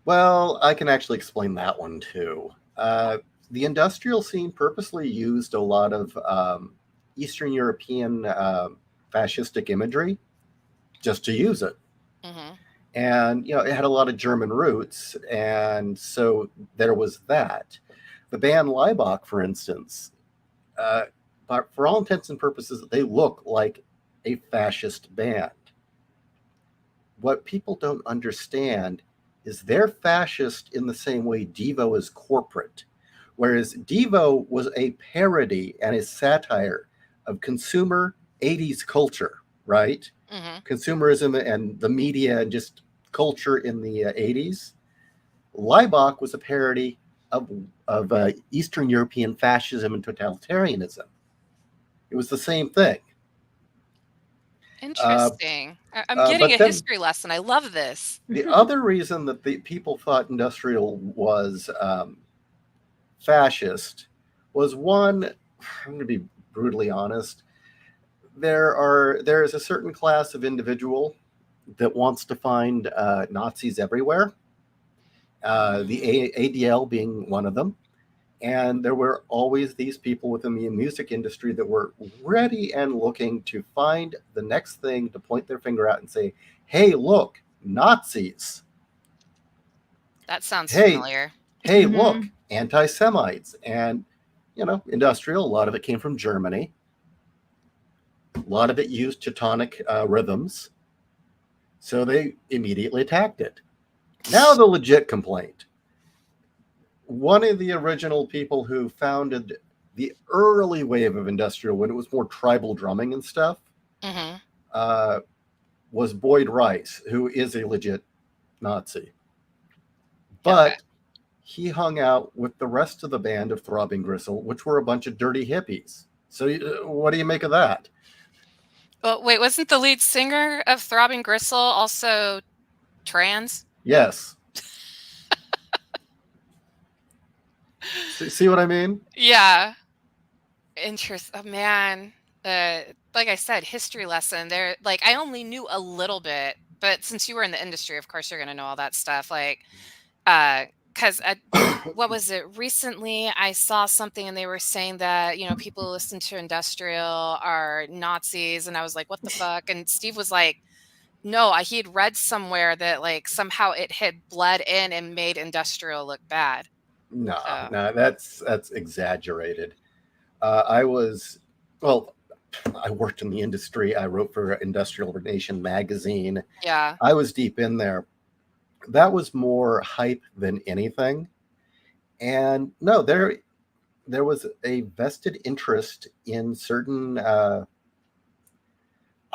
Well, I can actually explain that one too. The industrial scene purposely used a lot of Eastern European fascistic imagery just to use it. Mm-hmm. And, it had a lot of German roots. And so there was that. The band Laibach, for instance, but for all intents and purposes, they look like a fascist band. What people don't understand is they're fascist in the same way Devo is corporate. Whereas Devo was a parody and a satire of consumer 80s culture, right? Mm-hmm. Consumerism and the media and just culture in the 80s. Laibach was a parody of Eastern European fascism and totalitarianism. It was the same thing. Interesting. I'm getting a history lesson. I love this. The other reason that the people thought industrial was fascist was one, I'm going to be brutally honest, there is a certain class of individual that wants to find Nazis everywhere. The ADL being one of them. And there were always these people within the music industry that were ready and looking to find the next thing to point their finger at and say, hey, look, Nazis. That sounds Hey, familiar. hey, look, Mhm. anti Semites. And, industrial, a lot of it came from Germany. A lot of it used Teutonic rhythms. So they immediately attacked it. Now, the legit complaint. One of the original people who founded the early wave of industrial, when it was more tribal drumming and stuff, Hmm. uh, was Boyd Rice, who is a legit Nazi. Okay. But he hung out with the rest of the band of Throbbing Gristle, which were a bunch of dirty hippies. So, what do you make of that? Well, wait, wasn't the lead singer of Throbbing Gristle also trans? Yes. See what I mean? Yeah. Oh, man. Like I said, history lesson there. Like, I only knew a little bit, but since you were in the industry, of course, you're going to know all that stuff. Like, because what was it? Recently, I saw something and they were saying that, people who listen to industrial are Nazis. And I was like, what the fuck? And Steve was like, no, he had read somewhere that like somehow it had bled in and made industrial look bad. No, So, no, that's exaggerated. I was, well, I worked in the industry. I wrote for Industrial Nation magazine. yeah. I was deep in there. That was more hype than anything. And no, there was a vested interest in certain.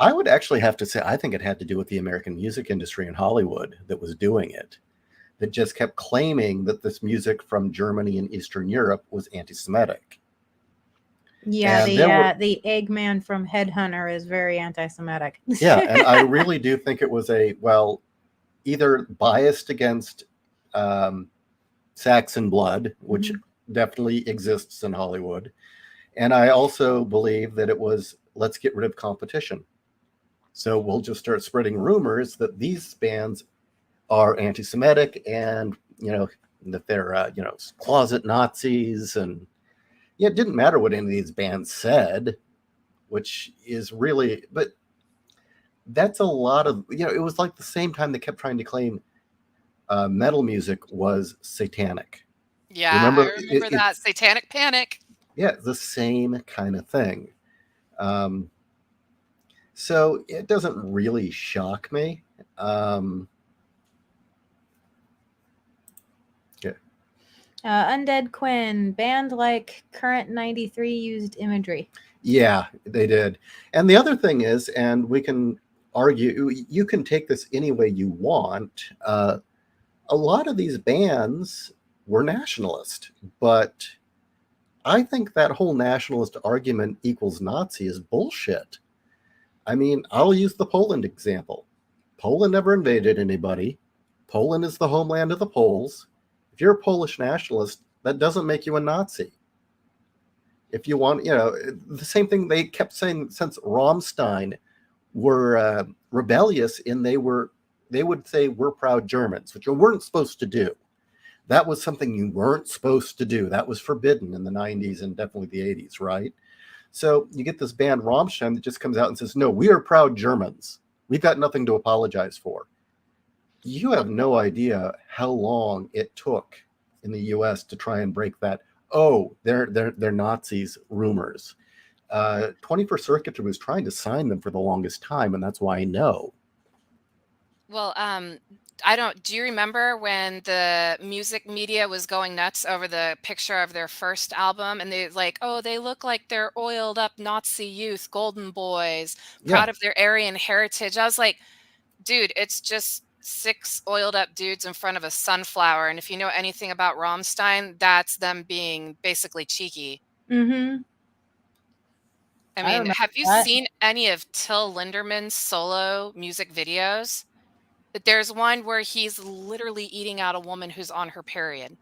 I would actually have to say I think it had to do with the American music industry in Hollywood that was doing it. That just kept claiming that this music from Germany and Eastern Europe was anti-Semitic. Yeah, And there were the Eggman from Headhunter is very anti-Semitic. yeah, and I really do think it was either biased against um, Saxon blood, which definitely exists in Hollywood, and I also believe that it was let's get rid of competition. So we'll just start spreading rumors that these bands are anti-Semitic and that they're closet Nazis, and yeah, it didn't matter what any of these bands said, which is really, but that's a lot of it was like the same time they kept trying to claim metal music was satanic. Yeah, I Remember, remember that it's Satanic Panic. yeah, the same kind of thing. Um, so it doesn't really shock me. Um, yeah, Undead Quinn, band like Current 93 used imagery. yeah, they did. And the other thing is, and we can argue, you can take this any way you want. A lot of these bands were nationalist, but I think that whole nationalist argument equals Nazi is bullshit. I mean, I'll use the Poland example. Poland never invaded anybody. Poland is the homeland of the Poles. If you're a Polish nationalist, that doesn't make you a Nazi. If you want, the same thing they kept saying since Rammstein were rebellious, and they would say we're proud Germans, which you weren't supposed to do. That was something you weren't supposed to do. That was forbidden in the 90s and definitely the 80s, right? So you get this band Rammstein that just comes out and says, no, we are proud Germans. We've got nothing to apologize for. You have no idea how long it took in the US to try and break that, oh, they're Nazis rumors. 21st Circuit was trying to sign them for the longest time, and that's why I know. Well, do you remember when the music media was going nuts over the picture of their first album and they like, oh, they look like they're oiled up Nazi youth, golden boys, Yeah. proud of their Aryan heritage. I was like, dude, it's just 6 oiled up dudes in front of a sunflower. And if you know anything about Rammstein, that's them being basically cheeky. Mm-hmm. I I mean, remember have you that. seen any of Till Linderman's solo music videos? There's one where he's literally eating out a woman who's on her period.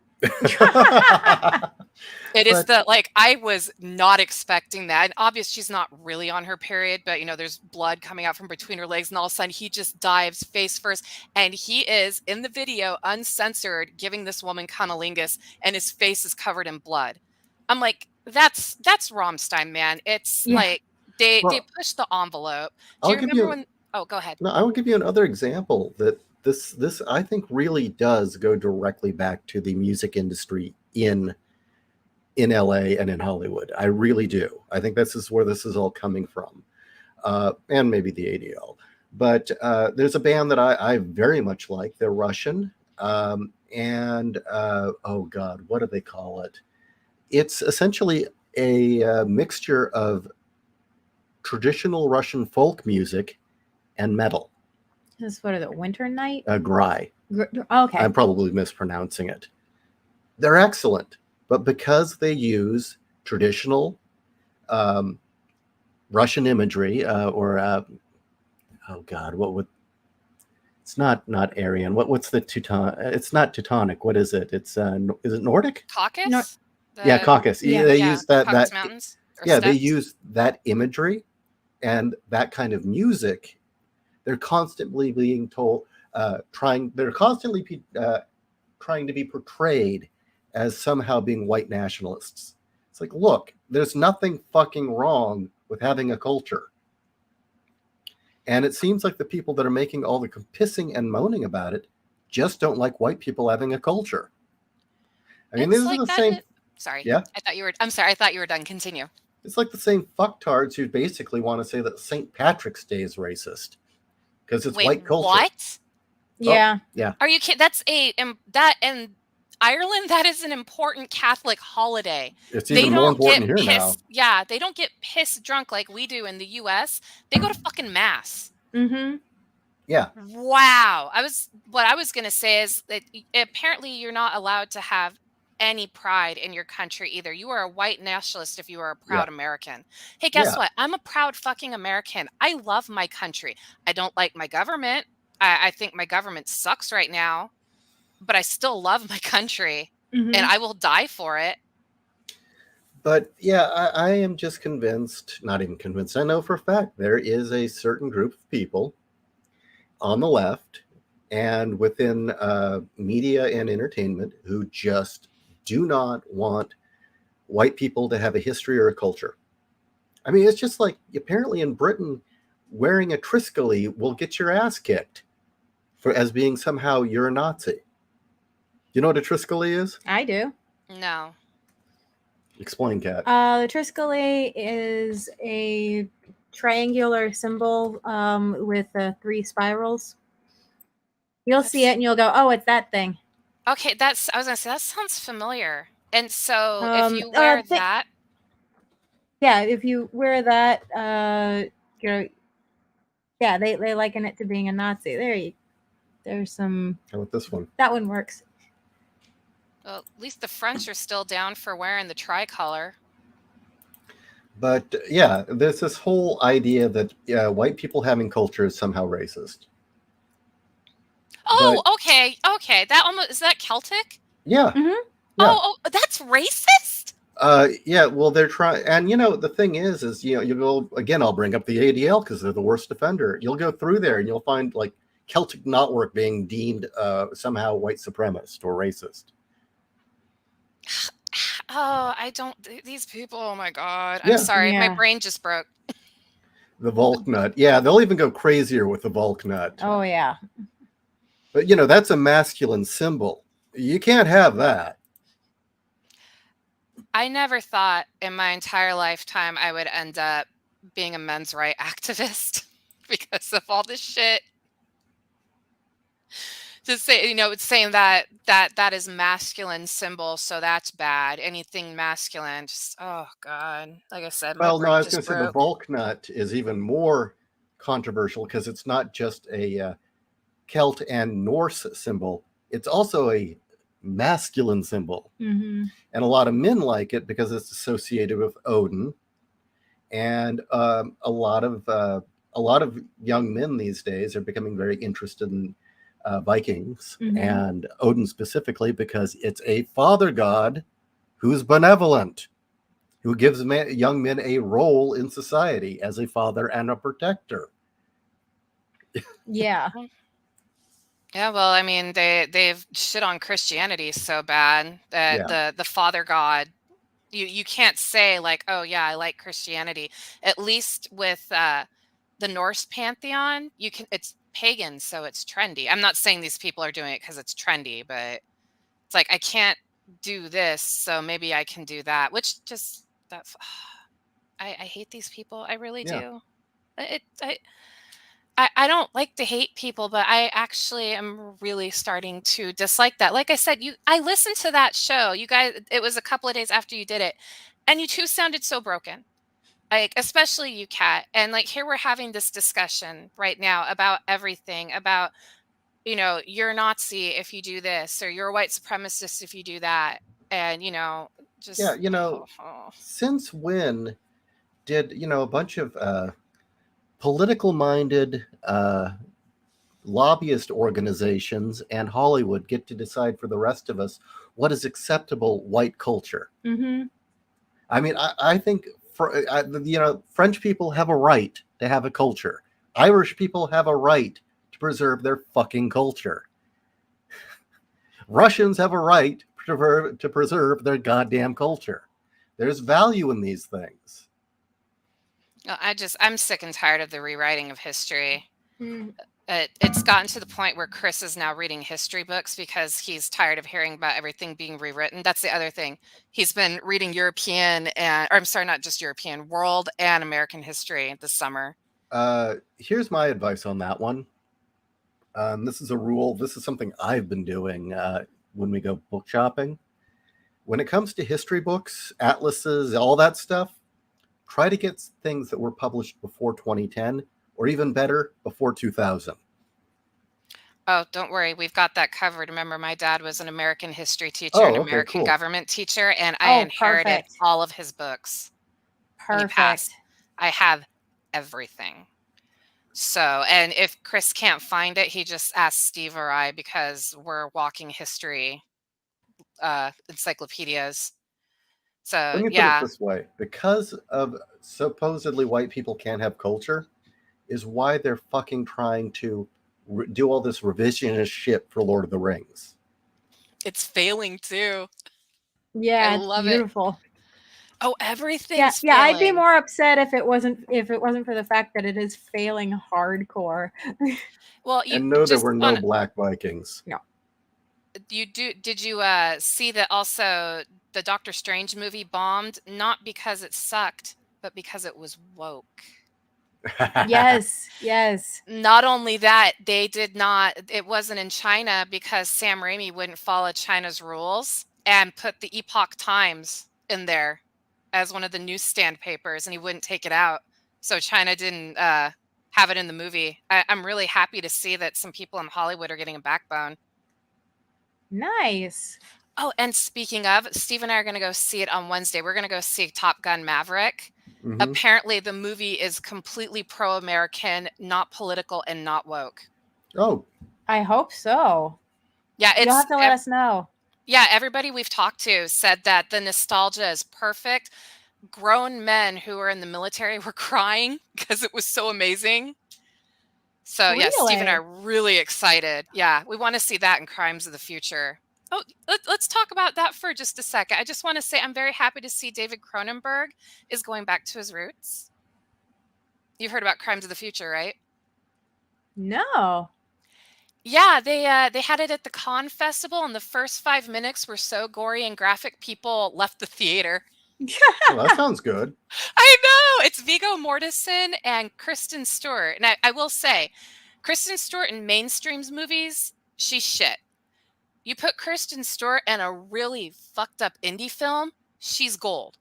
It is But I was not expecting that. And obvious she's not really on her period, but there's blood coming out from between her legs, and all of a sudden he just dives face first. And he is in the video, uncensored, giving this woman cunnilingus, and his face is covered in blood. I'm like, that's Rammstein, man. It's Yeah. like they well, push the envelope. Do I'll you give remember you when go ahead. no, I will give you another example that this I think really does go directly back to the music industry in LA and in Hollywood. I really do. I think this is where this is all coming from, and maybe the ADL. But there's a band that I very much like. They're Russian, and oh God, what do they call it? It's essentially a mixture of traditional Russian folk music and metal. This is what is it? Winter Night? Gry. Okay. I'm probably mispronouncing it. They're excellent, but because they use traditional Russian imagery, oh God, what would? It's not Aryan. What's the Teuton? It's not Teutonic. What is it? It's is it Nordic? Caucasus? Yeah, Caucasus. Yeah. They use Caucasus that. Mountains or Yeah, they steppes? use that imagery and that kind of music. They're constantly being told, they're constantly trying to be portrayed as somehow being white nationalists. It's like, look, there's nothing fucking wrong with having a culture. And it seems like the people that are making all the pissing and moaning about it just don't like white people having a culture. I mean, It's these are like the that. same. Sorry. Yeah. I'm sorry. I thought you were done. Continue. It's like the same fucktards who basically want to say that St. Patrick's Day is racist because it's white culture. What? Yeah. Yeah. Are you kidding? That's that in Ireland, that is an important Catholic holiday. It's They even more don't important get here now. pissed. Yeah, they don't get pissed drunk like we do in the US. They go to fucking mass. Mm-hmm. Yeah. Wow. What I was gonna say is that apparently you're not allowed to have any pride in your country either. You are a white nationalist if you are a proud American. Hey, guess Yeah. what? I'm a proud fucking American. I love my country. I don't like my government. I think my government sucks right now, but I still love my country Mm-hmm. and I will die for it. But yeah, I am just convinced, not even convinced, I know for a fact there is a certain group of people on the left and within media and entertainment who just do not want white people to have a history or a culture. I mean, it's just like apparently in Britain, wearing a Triskelly will get your ass kicked as being somehow you're a Nazi. You know what a Triskelly is? I do. No. Explain, Kat. The Triskelly is a triangular symbol with 3 spirals. You'll see it and you'll go, oh, it's that thing. Okay, I was gonna say that sounds familiar. And so if you wear that, yeah, if you wear that, yeah, they liken it to being a Nazi. There's some. How about this one? That one works. well, at least the French are still down for wearing the tricolor. But yeah, there's this whole idea that white people having culture is somehow racist. Oh, okay. That almost is that Celtic? Yeah. Mm-hmm. Yeah. Oh, that's racist? Yeah, well, they're trying, and the thing is you go again. I'll bring up the ADL because they're the worst offender. You'll go through there and you'll find like Celtic knotwork being deemed somehow white supremacist or racist. Oh, I don't. These people. Oh my God. I'm sorry. Yeah. My brain just broke. The Volk nut. Yeah, they'll even go crazier with the Volk nut. Oh yeah. But that's a masculine symbol. You can't have that. I never thought in my entire lifetime I would end up being a men's rights activist because of all this shit. To say, it's saying that is masculine symbol, so that's bad. Anything masculine, just oh God. Like I said, Well, no, I was going to say the Volk nut is even more controversial because it's not just a Celt and Norse symbol. It's also a masculine symbol. Mm-hmm. And a lot of men like it because it's associated with Odin. And a lot of young men these days are becoming very interested in Vikings and Odin specifically because it's a father god who's benevolent, who gives young men a role in society as a father and a protector. Yeah. Yeah, well, I mean, they've shit on Christianity so bad that the father god, you can't say like, oh yeah, I like Christianity. At least with the Norse pantheon, you can, it's pagan, so it's trendy. I'm not saying these people are doing it because it's trendy, but it's like I can't do this, so maybe I can do that, which just that's I hate these people. I really Yeah. do. It I don't like to hate people, but I actually am really starting to dislike that. Like I said, I listened to that show. You guys, it was a couple of days after you did it, and you two sounded so broken. Like, especially you, Kat. And like here we're having this discussion right now about everything, about, you know, you're a Nazi if you do this, or you're a white supremacist if you do that. And, you know, just Yeah, since when did, a bunch of political minded lobbyist organizations and Hollywood get to decide for the rest of us what is acceptable white culture? Mm-hmm. I mean, I think, French people have a right to have a culture. Irish people have a right to preserve their fucking culture. Russians have a right to preserve their goddamn culture. There's value in these things. I'm sick and tired of the rewriting of history. Mm. It's gotten to the point where Chris is now reading history books because he's tired of hearing about everything being rewritten. That's the other thing. He's been reading European or I'm sorry, not just European, world and American history this summer. Here's my advice on that one. This is a rule. This is something I've been doing when we go book shopping. When it comes to history books, atlases, all that stuff, try to get things that were published before 2010, or even better, before 2000. Oh, don't worry. We've got that covered. Remember, my dad was an American history teacher and American government teacher, and I inherited perfect. all of his books. When he Perfect. passed. I have everything. So, and if Chris can't find it, he just asks Steve or I because we're walking history encyclopedias. So, Let me put it this way. Because of supposedly white people can't have culture is why they're fucking trying to do all this revisionist shit for Lord of the Rings. It's failing too. Yeah, I it's love beautiful. Oh, everything's yeah, failing. I'd be more upset if it wasn't for the fact that it is failing hardcore. Well, and no, there were no Black Vikings. No. Did you see that also the Doctor Strange movie bombed not because it sucked, but because it was woke? Yes. Not only that, it wasn't in China because Sam Raimi wouldn't follow China's rules and put the Epoch Times in there as one of the newsstand papers, and he wouldn't take it out. So China didn't have it in the movie. I'm really happy to see that some people in Hollywood are getting a backbone. Nice. Oh, and speaking of, Steve and I are going to go see it on Wednesday. We're going to go see Top Gun Maverick. Mm-hmm. Apparently, the movie is completely pro-American, not political, and not woke. Oh. I hope so. Yeah, you'll have to let us know. Yeah, everybody we've talked to said that the nostalgia is perfect. Grown men who were in the military were crying because it was so amazing. So, yeah, Steve and I are really excited. Yeah, we want to see that in Crimes of the Future. Oh, let's talk about that for just a second. I just want to say I'm very happy to see David Cronenberg is going back to his roots. You've heard about Crimes of the Future, right? No. Yeah, they had it at the Cannes Festival, and the first 5 minutes were so gory and graphic, people left the theater. Well, that sounds good. I know! It's Viggo Mortensen and Kristen Stewart. And I will say, Kristen Stewart in mainstream movies, she's shit. You put Kristen Stewart in a really fucked up indie film, she's gold.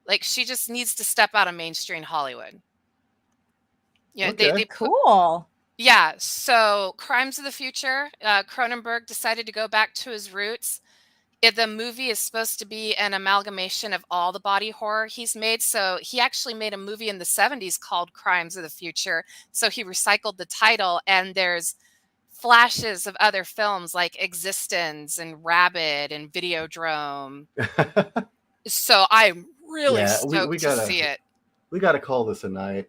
Like, she just needs to step out of mainstream Hollywood. Yeah, okay. Cool. Yeah, so Crimes of the Future, Cronenberg decided to go back to his roots. The movie is supposed to be an amalgamation of all the body horror he's made. So he actually made a movie in the 70s called Crimes of the Future. So he recycled the title, and there's flashes of other films like Existence and Rabid and Videodrome. So I'm really Yeah, stoked to see it. we gotta call this a night.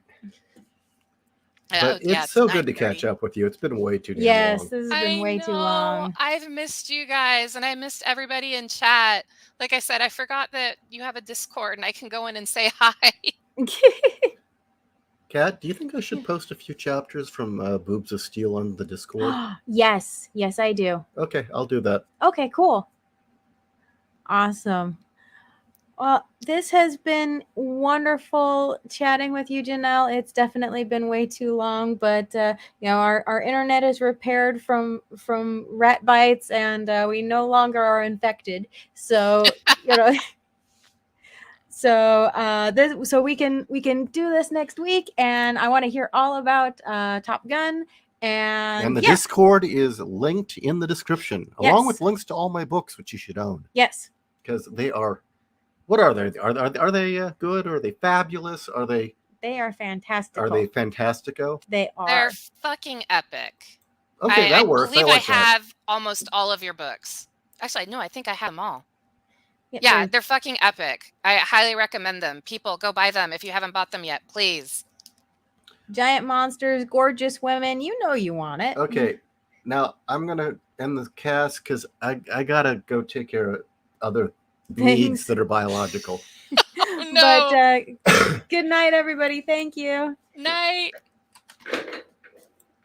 Oh, But yeah, it's so good to catch 9:30. up with you. It's been way too damn Yes, long. this has I been way too know. long. I've missed you guys, and I missed everybody in chat. Like I said, I forgot that you have a Discord, and I can go in and say hi. Kat, do you think I should post a few chapters from Boobs of Steel on the Discord? Yes, I do. Okay, I'll do that. Okay, cool. Awesome. Well, this has been wonderful chatting with you, Janelle. It's definitely been way too long, but our internet is repaired from rat bites, and we no longer are infected. So so we can do this next week, and I want to hear all about Top Gun. And the yeah. Discord is linked in the description, along with links to all my books, which you should own. Yes. Because they are. What are they? Are they good? Are they fabulous? Are they? They are fantastical. Are they fantastico? They are. They're fucking epic. Okay, that works. I believe like I have almost all of your books. Actually, no, I think I have them all. Yeah, Yeah, they're fucking epic. I highly recommend them. People, go buy them if you haven't bought them yet, please. Giant monsters, gorgeous women. You know you want it. Okay, now I'm gonna end the cast because I gotta go take care of other needs that are biological. Oh, no. But good night, everybody. Thank you. Night.